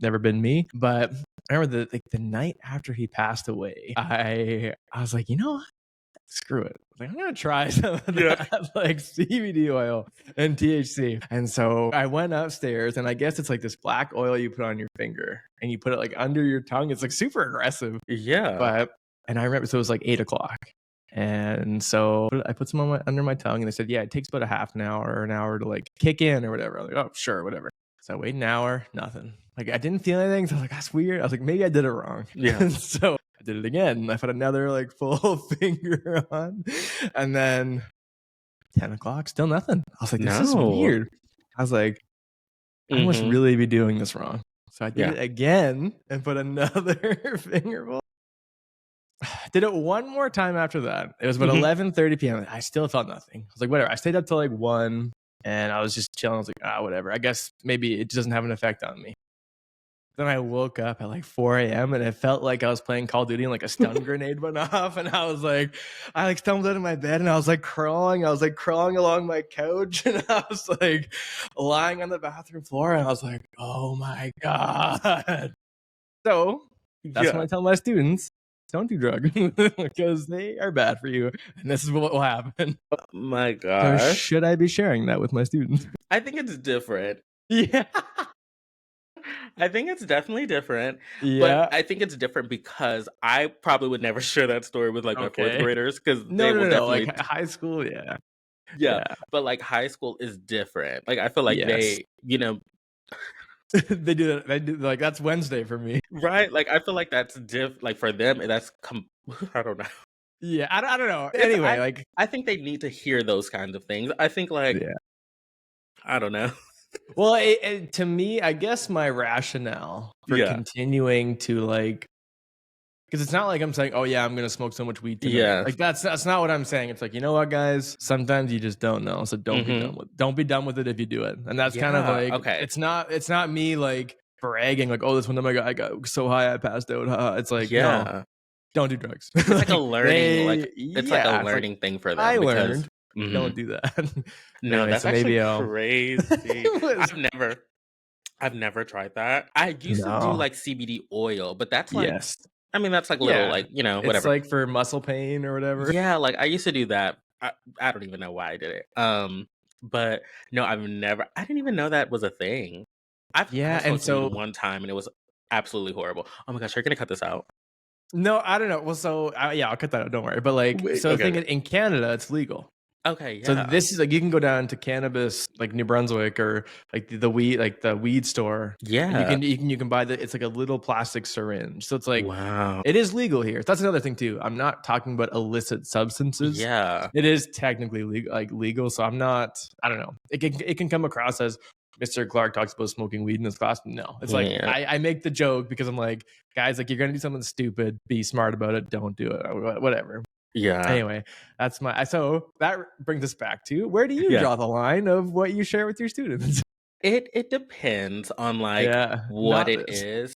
never been me. But I remember the night after he passed away, I was like, you know what? Screw it. Like, I'm gonna try some of Yeah. that like CBD oil and THC. And so I went upstairs, and I guess it's like this black oil you put on your finger, and you put it like under your tongue. It's like super aggressive. Yeah. But and I remember, so it was like 8 o'clock. And so I put some on under my tongue, and they said, yeah, it takes about a half an hour or an hour to like kick in or whatever. I'm like, oh, sure, whatever. So I waited an hour, nothing. Like I didn't feel anything. So I was like, that's weird. I was like, maybe I did it wrong. Yeah. And so I did it again. I put another like full finger on. And then 10 o'clock, still nothing. I was like, this is No. weird. I was like, I must Hmm. really be doing this wrong. So I did Yeah. it again and put another fingerful. Did it one more time after that. It was about Hmm. 11:30 p.m. I still felt nothing. I was like, whatever. I stayed up till like 1, and I was just chilling. I was like, whatever. I guess maybe it doesn't have an effect on me. Then I woke up at like 4 a.m. and it felt like I was playing Call of Duty and like a stun grenade went off. And I was like, I like stumbled out of my bed and I was like crawling. I was like crawling along my couch and I was like lying on the bathroom floor. And I was like, oh my God. So that's when Yeah. I tell my students, don't do drugs because they are bad for you. And this is what will happen. My So gosh. should I be sharing that with my students? I think it's different. Yeah. I think it's definitely different, but Yeah. I think it's different because I probably would never share that story with like my fourth Okay. graders because No, they no, will no, no. definitely, Like high school. Yeah. yeah. Yeah. But like high school is different. Like I feel like Yes. they, They do that. They do like that's Wednesday for me. right? Like I feel like that's like for them, I don't know. Yeah, I don't know. It's Anyway, like I think they need to hear those kinds of things. I think like yeah. I don't know. Well, to me, I guess my rationale for Yeah. continuing to like, because it's not like I'm saying, oh yeah, I'm gonna smoke so much weed tonight. Yeah. Like that's not what I'm saying. It's like, you know what, guys, sometimes you just don't know, so don't be Mhm. don't be done with it if you do it. And that's kind of Yeah. like Okay. it's not me like bragging like, oh, this one time I got so high I passed out. It's like, no, Yeah. don't do drugs. It's like a learning, it's like a Yeah, it's like learning thing for I them because learned. Mhm. Don't do that. No, Anyway, that's so actually maybe I'll. crazy. It was I've never tried that. I used to do no. like CBD oil, but that's like Yes. I mean that's like little Yeah. like, It's whatever. like for muscle pain or whatever. Yeah, like I used to do that. I don't even know why I did it. But no, I didn't even know that was a thing. I Yeah, and smoked weed so one time and it was absolutely horrible. Oh my gosh, you're gonna cut this out. No, I don't know. Well, so yeah, I'll cut that out. Don't worry. But like, Wait, so the okay, thing okay. is, in Canada, it's legal. Okay, So yeah. this is like you can go down to cannabis, like New Brunswick, or like the weed store, and Yeah. you can buy it's like a little plastic syringe. So it's like Wow. it is legal here. That's another thing too. I'm not talking about illicit substances. Yeah. It is technically legal, like legal. So I'm not. I don't know. It can come across as Mr. Clark talks about smoking weed in his class. No, it's like Yeah. I make the joke because I'm like, guys, like you're gonna do something stupid. Be smart about it. Don't do it. Or whatever. Yeah. Anyway, that's my so that brings us back to where do you Yeah. draw the line of what you share with your students? It depends on, like, Yeah, what not it this. is.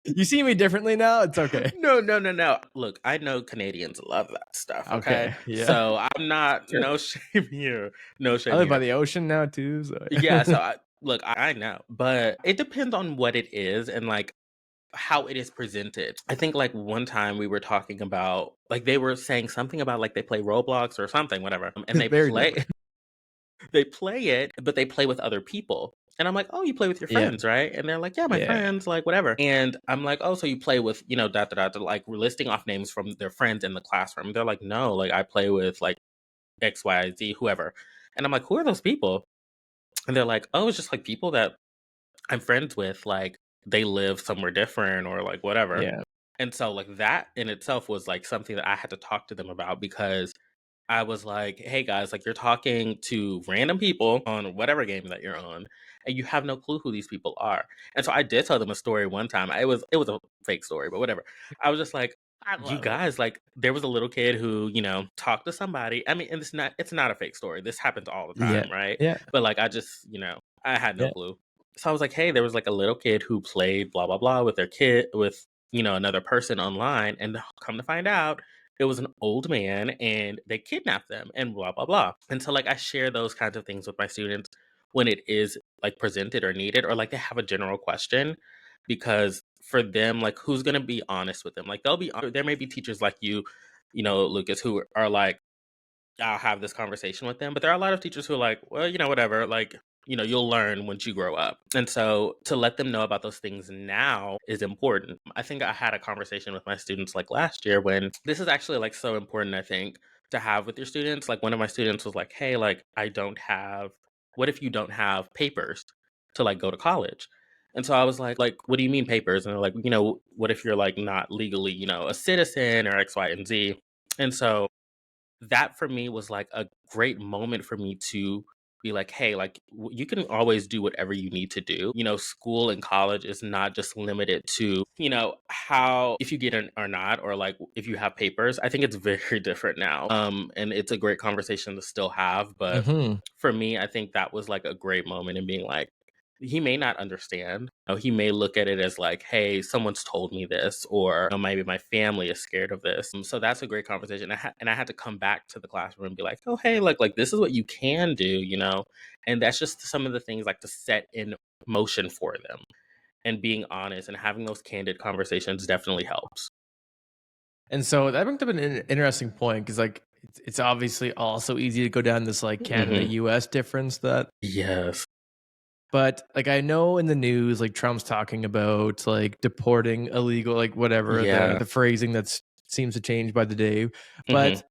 You see me differently now? It's okay. No, no, no, no. Look, I know Canadians love that stuff, okay? Okay, yeah. So, I'm not Sure. no shame here. No I shame live by here. the ocean now too, so Yeah, so I look, I know, but it depends on what it is and, like, how it is presented. I think, like, one time we were talking about like, they were saying something about, like, they play Roblox or something, whatever, and very different. they play it, but they play with other people. And I'm like, "Oh, you play with your Yeah, friends, right?" And they're like, "Yeah, my yeah, friends, like, whatever." And I'm like, "Oh, so you play with, dot, dot, dot, dot," like, we're listing off names from their friends in the classroom. They're like, "No, like, I play with, like, X, Y, Z, whoever." And I'm like, "Who are those people?" And they're like, "Oh, it's just, like, people that I'm friends with, like, they live somewhere different or, like, whatever." yeah, And so, like, that in itself was, like, something that I had to talk to them about because I was like, "Hey guys, like you're talking to random people on whatever game that you're on, and you have no clue who these people are." And so I did tell them a story one time. It was a fake story, but whatever. I was just like, I "You love it. guys, like there was a little kid who, talked to somebody. I mean, and it's not a fake story. This happens all the Yeah, time, right? yeah, But like I just, I had no yeah, clue. So I was like, "Hey, there was like a little kid who played blah blah blah with their kid with, another person online, and come to find out it was an old man and they kidnapped them and blah blah blah." And so like I share those kinds of things with my students when it is like presented or needed or like they have a general question, because for them, like, who's going to be honest with them? Like there may be teachers like you, Lucas, who are like, I'll have this conversation with them. But there are a lot of teachers who are like, well, whatever, like, you'll learn once you grow up. And so to let them know about those things now is important. I think I had a conversation with my students like last year when this is actually like so important, I think, to have with your students. Like one of my students was like, hey, like, what if you don't have papers to like go to college? And so I was like, what do you mean papers? And they're like, what if you're like not legally, a citizen or X, Y, and Z? And so that for me was like a great moment for me to be like, hey, like you can always do whatever you need to do. School and college is not just limited to, how if you get in or not, or like if you have papers. I think it's very different now. And it's a great conversation to still have. But hmm for me, I think that was like a great moment in being like, he may not understand. He may look at it as like, hey, someone's told me this, or maybe my family is scared of this. So that's a great conversation. And I had to come back to the classroom and be like, oh, hey, like this is what you can do. And that's just some of the things like to set in motion for them. And being honest and having those candid conversations definitely helps. And so that brings up an interesting point because like it's obviously also easy to go down this like Canada Hmm. US difference that. Yes. But like I know in the news, like Trump's talking about like deporting illegal, like whatever Yeah. the phrasing that seems to change by the day. Hmm. But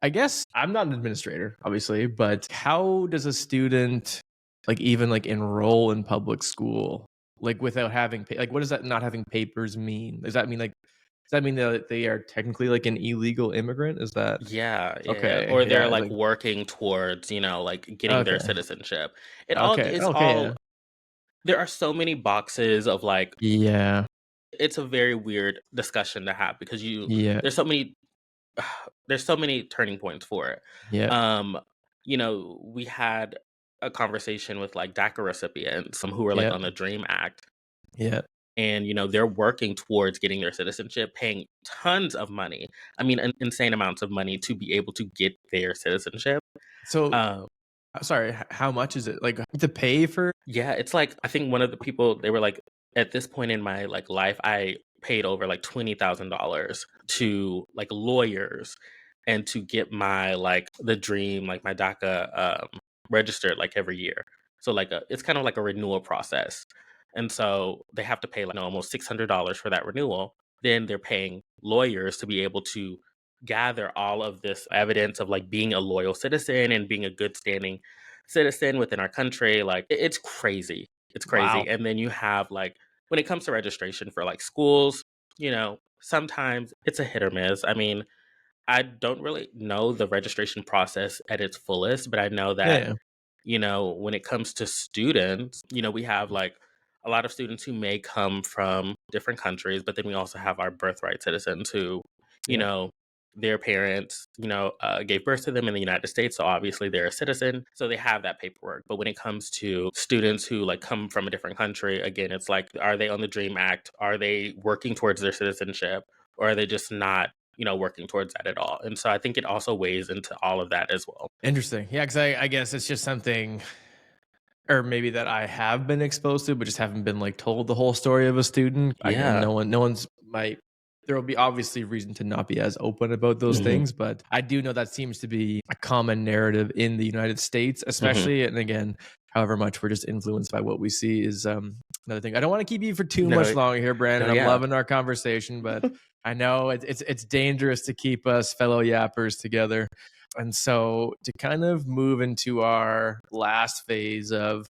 I guess I'm not an administrator, obviously. But how does a student like even like enroll in public school like without having like what does that not having papers mean? Does that mean that they are technically like an illegal immigrant? Is that Yeah, yeah, yeah. okay? Or they're Yeah, it's like like working towards, like getting their okay, citizenship. It all okay, it's okay, all yeah, there are so many boxes of like yeah, it's a very weird discussion to have because yeah, there's so many there's so many turning points for it. yeah, Um, we had a conversation with like DACA recipients, some who were like yeah, on the Dream Act, yeah. and they're working towards getting their citizenship, paying tons of money. I mean, insane amounts of money to be able to get their citizenship. So Um, sorry, how much is it like to pay for? Yeah, it's like I think one of the people they were like at this point in my like life, I paid over like $20,000 to like lawyers and to get my like the dream like my DACA registered like every year. So like it's kind of like a renewal process, and so they have to pay like almost $600 for that renewal. then they're paying lawyers to be able to gather all of this evidence of like being a loyal citizen and being a good standing citizen within our country. Like it's crazy. It's Wow. crazy. And then you have like when it comes to registration for like schools, sometimes it's a hit or miss. I mean, I don't really know the registration process at its fullest, but I know that, Yeah. when it comes to students, we have like a lot of students who may come from different countries, but then we also have our birthright citizens who, you Yeah. know, their parents, gave birth to them in the United States. So obviously they're a citizen. So they have that paperwork. But when it comes to students who like come from a different country, again, it's like, are they on the DREAM Act? Are they working towards their citizenship? Or are they just not, working towards that at all? And so I think it also weighs into all of that as well. Interesting. Yeah, because I guess it's just something, or maybe that I have been exposed to, but just haven't been like told the whole story of a student. Again, Yeah. no one's might. There will be obviously reason to not be as open about those Hmm. things, but I do know that seems to be a common narrative in the United States, Hmm. especially. And again, however much we're just influenced by what we see is another thing. I don't want to keep you for too much No, longer here, no, Brandon. I'm yeah. loving our conversation, but I know it's dangerous to keep us fellow yappers together. And so to kind of move into our last phase of,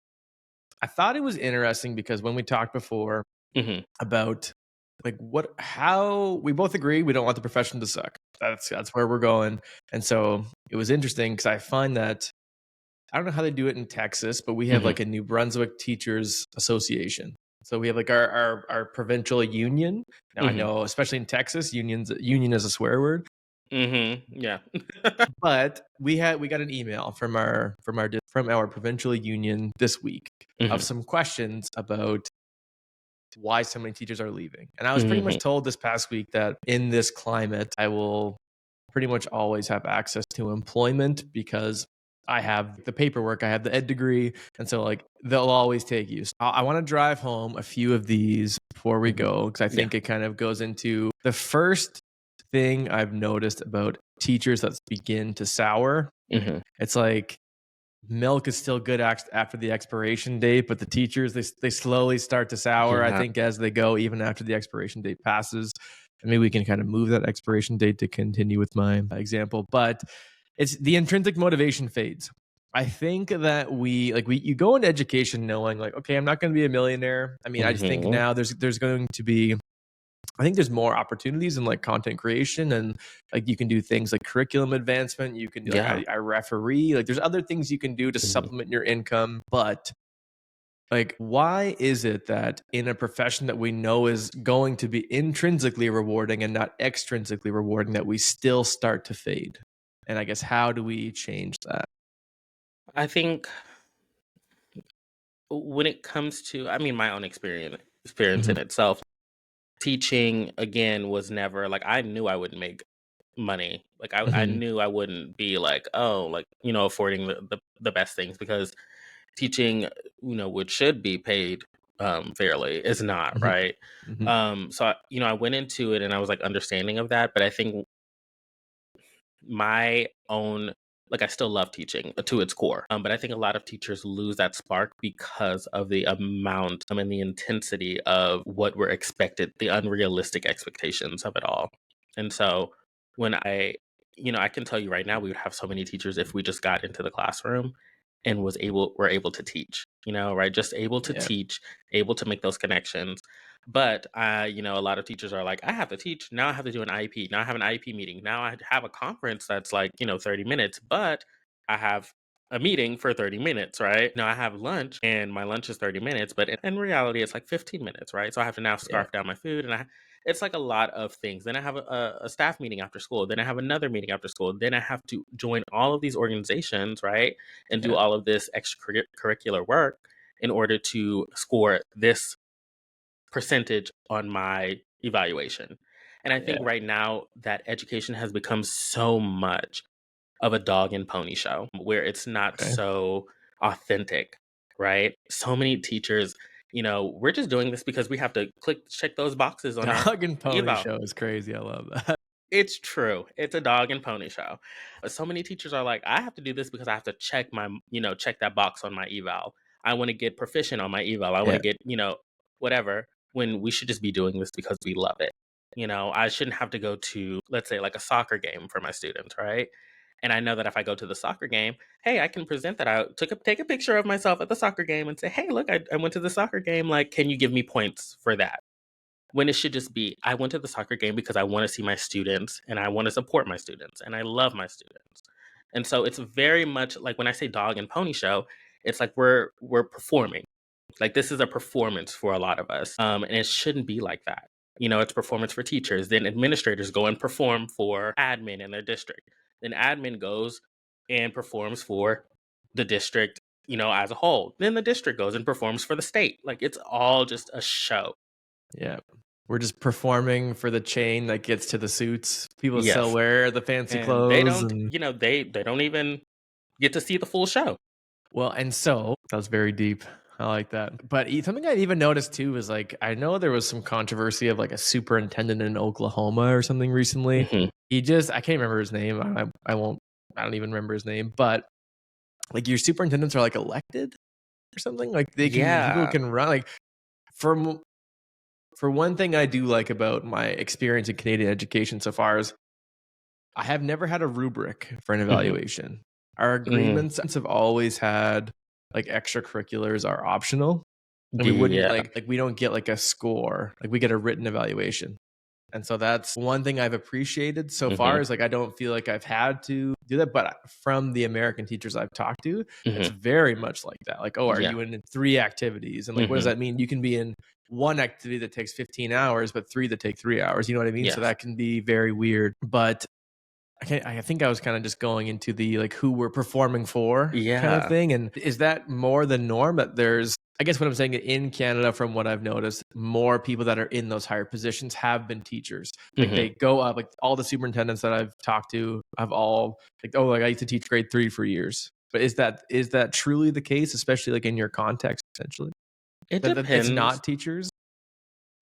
I thought it was interesting because when we talked before Hmm. about like how we both agree we don't want the profession to suck. That's where we're going. And so it was interesting because I find that I don't know how they do it in Texas, but we have Hmm. like a New Brunswick Teachers Association. So we have like our provincial union. Now I Hmm. know, especially in Texas, union is a swear word. Hmm. Yeah. But we got an email from our provincial union this week of Hmm. some questions about why so many teachers are leaving. And I was pretty much Hmm. told this past week that in this climate, I will pretty much always have access to employment because I have the paperwork, I have the ed degree, and so like they'll always take you. So I want to drive home a few of these before we Hmm. go because I Yeah. think it kind of goes into the first thing I've noticed about teachers that begin to sour. Hmm. It's like milk is still good after the expiration date, but the teachers they slowly start to sour. I Yeah. think as they go, even after the expiration date passes. And maybe we can kind of move that expiration date to continue with my example, but it's the intrinsic motivation fades. I think that you go into education knowing like, okay, I'm not going to be a millionaire. I mean, I just think Hmm. now there's going to be, I think there's more opportunities in like content creation, and like you can do things like curriculum advancement. You can do like Yeah. I referee. Like there's other things you can do to Hmm. supplement your income. But like, why is it that in a profession that we know is going to be intrinsically rewarding and not extrinsically rewarding, that we still start to fade? And I guess how do we change that? I think when it comes to, I mean, my own experience Mhm, in itself, teaching again was never like I knew I wouldn't make money. Like I mhm, knew I wouldn't be like, oh, like, affording the best things because teaching, which should be paid fairly is not, mhm, right? mhm. So I went into it and I was like understanding of that, but I think my own, like I still love teaching to its core, but I think a lot of teachers lose that spark because of the amount and the intensity of what we're expected, the unrealistic expectations of it all. And so when I can tell you right now, we would have so many teachers if we just got into the classroom and were able to teach, right, just able to Yeah, teach, able to make those connections. But a lot of teachers are like, I have to teach. Now I have to do an IEP. Now I have an IEP meeting. Now I have a conference that's like, 30 minutes, but I have a meeting for 30 minutes, right? Now I have lunch and my lunch is 30 minutes, but in reality, it's like 15 minutes, right? So I have to now yeah, scarf down my food it's like a lot of things. Then I have a staff meeting after school. Then I have another meeting after school. Then I have to join all of these organizations, right? And do yeah, all of this extracurricular work in order to score this percentage on my evaluation. And I yeah. think right now that education has become so much of a dog and pony show where it's not Okay. so authentic, right? So many teachers, we're just doing this because we have to check those boxes on our Dog and pony eval. show is crazy. I love that. It's true. It's a dog and pony show. So many teachers are like, I have to do this because I have to check that box on my eval. I want to get proficient on my eval. I want Yeah. to get, whatever, when we should just be doing this because we love it. I shouldn't have to go to, let's say, like a soccer game for my students, right? And I know that if I go to the soccer game, hey, I can present that I take a picture of myself at the soccer game and say, hey, look, I went to the soccer game. Like, can you give me points for that? When it should just be, I went to the soccer game because I want to see my students and I want to support my students and I love my students. And so it's very much like when I say dog and pony show, it's like we're performing. Like this is a performance for a lot of us. And it shouldn't be like that. It's performance for teachers. Then administrators go and perform for admin in their district. Then admin goes and performs for the district, as a whole. Then the district goes and performs for the state. Like it's all just a show. Yeah. We're just performing for the chain that gets to the suits. People still Yes. wear the fancy And they clothes. don't, And they don't even get to see the full show. well, and so that was very deep. I like that. But something I even noticed too is like, I know there was some controversy of like a superintendent in Oklahoma or something recently. Mhm. I can't remember his name. I don't even remember his name. But like your superintendents are like elected or something. Like people Yeah. can run. Like for one thing I do like about my experience in Canadian education so far is I have never had a rubric for an Mhm. evaluation. Our Mm. agreements have always had like extracurriculars are optional. And we wouldn't Yeah. like we don't get like a score. Like we get a written evaluation. And so that's one thing I've appreciated so far Mhm. is like I don't feel like I've had to do that. But from the American teachers I've talked to, it's Mhm. very much like that. Like, oh, are Yeah. you in 3 activities? And like, what does Mhm. that mean? You can be in one activity that takes 15 hours, but 3 that take 3 hours. You know what I mean? So Yes. that can be very weird. But I think I was kind of just going into the like who we're performing for kind of Yeah. thing. And is that more the norm that there's, I guess what I'm saying in Canada, from what I've noticed, more people that are in those higher positions have been teachers. Like they Mhm. go up, like all the superintendents that I've talked to have all like, oh, like I used to teach grade 3 for years. But is that truly the case, especially like in your context, essentially? It That it's depends. not teachers?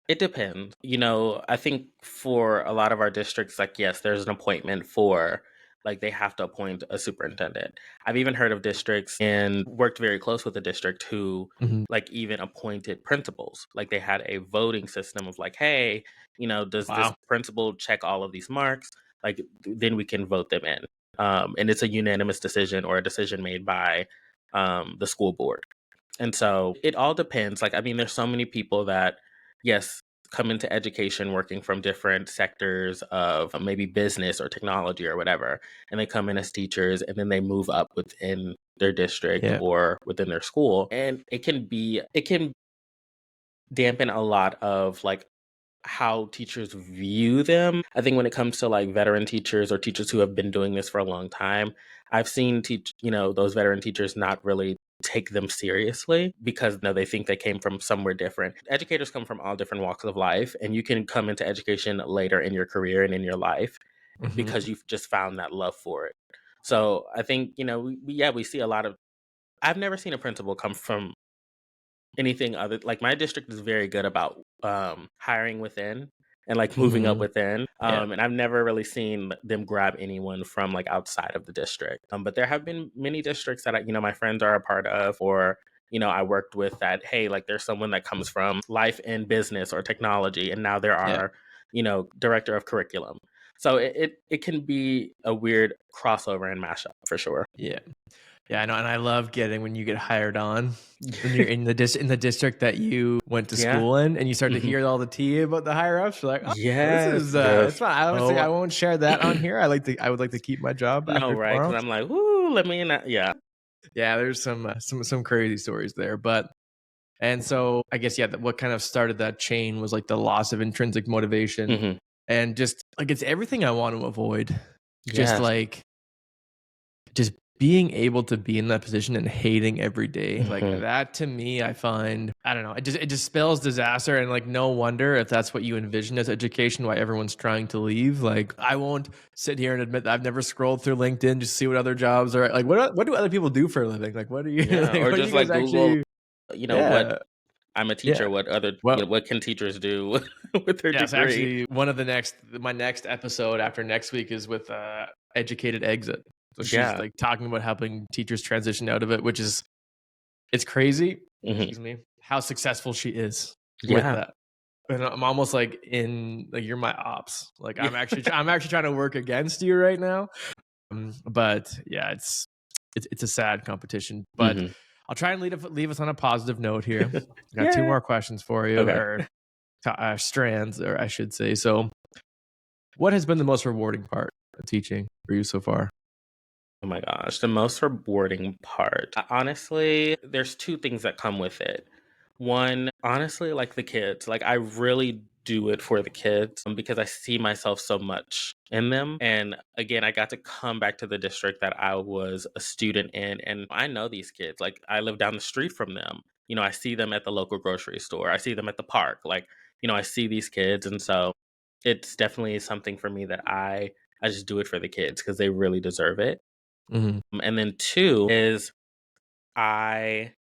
It depends. I think for a lot of our districts, like, yes, there's an appointment for, like, they have to appoint a superintendent. I've even heard of districts and worked very close with a district who, Mhm. like, even appointed principals. Like, they had a voting system of, like, hey, does this Wow. principal check all of these marks? Like, then we can vote them in. And it's a unanimous decision or a decision made by the school board. And so it all depends. Like, I mean, there's so many people that, yes, come into education working from different sectors of maybe business or technology or whatever. And they come in as teachers and then they move up within their district Yeah. or within their school. And it can dampen a lot of like how teachers view them. I think when it comes to like veteran teachers or teachers who have been doing this for a long time, I've seen those veteran teachers not really take them seriously because no, they think they came from somewhere different. Educators come from all different walks of life, and you can come into education later in your career and in your life Mhm. because you've just found that love for it. So I think, we see a lot of, I've never seen a principal come from anything other, like my district is very good about hiring within and like moving up Mhm. within, Yeah. and I've never really seen them grab anyone from like outside of the district, but there have been many districts that my friends are a part of, or I worked with that, hey, like there's someone that comes from life and business or technology and now there Yeah. are director of curriculum. So it can be a weird crossover and mashup for sure. Yeah. Yeah, I know, and I love getting when you get hired on when you're in the district that you went to Yeah. school in, and you start to Hmm. hear all the tea about the higher ups. You're like, oh, this Yes, is it's yes. fine. Honestly, I Oh, won't share that on here. I would like to keep my job no, after right? Because tomorrow. I'm like, "Woo, let me in that." Yeah. Yeah, there's some crazy stories there, but and so I guess yeah, what kind of started that chain was like the loss of intrinsic motivation, Mhm. and just like it's everything I want to avoid. Just Yes. like just being able to be in that position and hating every day, like Mhm. that to me, I find, I don't know, it just spells disaster. And like no wonder if that's what you envision as education, why everyone's trying to leave. Like I won't sit here and admit that I've never scrolled through LinkedIn just to see what other jobs are like. What do other people do for a living? Like what are you Yeah, like or what do you just guys like Google, actually? what Yeah. I'm a Yeah. teacher, what other, Well, what can teachers do with their yes, degree? actually, one of my next episode after next week is with Educated Exit. So she's Yeah. like talking about helping teachers transition out of it, which is it's crazy. Mhm. Excuse me, how successful she is with Yeah. that. And I'm almost like in like you're my ops. Like Yeah. I'm actually trying to work against you right now. But yeah, it's a sad competition. But Mhm. I'll try and leave us on a positive note here. I got two Yeah. more questions for you, Okay. or strands, or I should say. So, what has been the most rewarding part of teaching for you so far? Oh my gosh, the most rewarding part. Honestly, there's two things that come with it. One, honestly, like the kids. Like I really do it for the kids because I see myself so much in them. And again, I got to come back to the district that I was a student in, and I know these kids. Like I live down the street from them. I see them at the local grocery store. I see them at the park. Like, I see these kids, and so it's definitely something for me that I just do it for the kids because they really deserve it. Hmm. And then two is I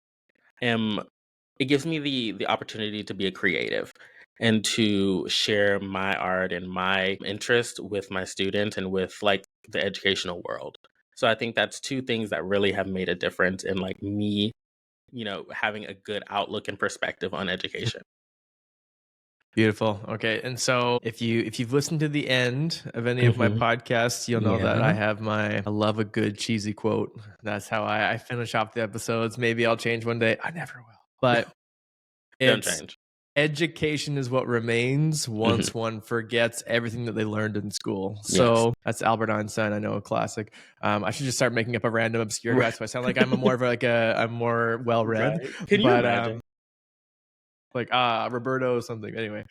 am it gives me the opportunity to be a creative and to share my art and my interest with my students and with like the educational world. So I think that's two things that really have made a difference in like me, having a good outlook and perspective on education. Beautiful. Okay, and so if you've listened to the end of any of my Hmm. podcasts, you'll know that I Yeah. have I love a good cheesy quote. That's how I finish off the episodes. Maybe I'll change one day. I never will. But Don't it's change. education is what remains Hmm. once one forgets everything that they learned in school. Yes. So that's Albert Einstein. I know, a classic. I should just start making up a random obscure guy, Right. so I sound like I'm a more of like I'm more well read. Right. Can you But imagine? like Roberto something. Anyway,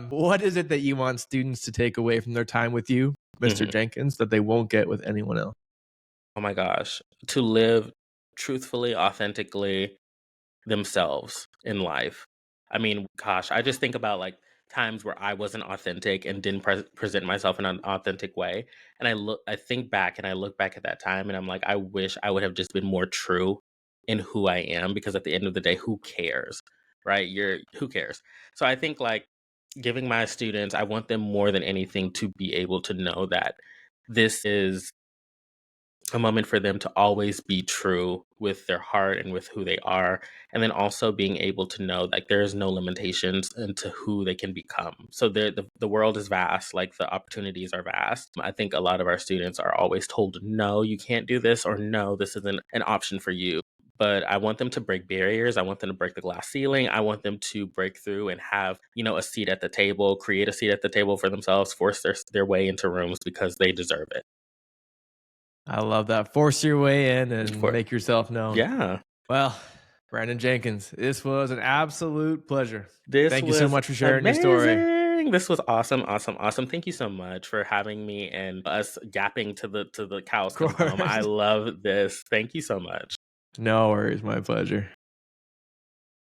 what is it that you want students to take away from their time with you, Mr. Hmm. Jenkins, that they won't get with anyone else? Oh my gosh. To live truthfully, authentically, themselves in life. I mean, gosh, I just think about like times where I wasn't authentic and didn't present myself in an authentic way. And I think back and I look back at that time and I'm like, I wish I would have just been more true in who I am because at the end of the day, who cares? Right? Who cares? So I think like giving my students, I want them more than anything to be able to know that this is a moment for them to always be true with their heart and with who they are, and then also being able to know like there's no limitations into who they can become. So the world is vast, like the opportunities are vast. I think a lot of our students are always told no, you can't do this, or no, this isn't an option for you. But I want them to break barriers. I want them to break the glass ceiling. I want them to break through and have, a seat at the table, create a seat at the table for themselves, force their way into rooms because they deserve it. I love that. Force your way in and For make yourself known. Yeah. Well, Brandon Jenkins, this was an absolute pleasure. This Thank you so was much for sharing your story. amazing. This was awesome, awesome, awesome. Thank you so much for having me and us yapping to the cows Of come home. I course. love this. Thank you so much. No worries. My pleasure.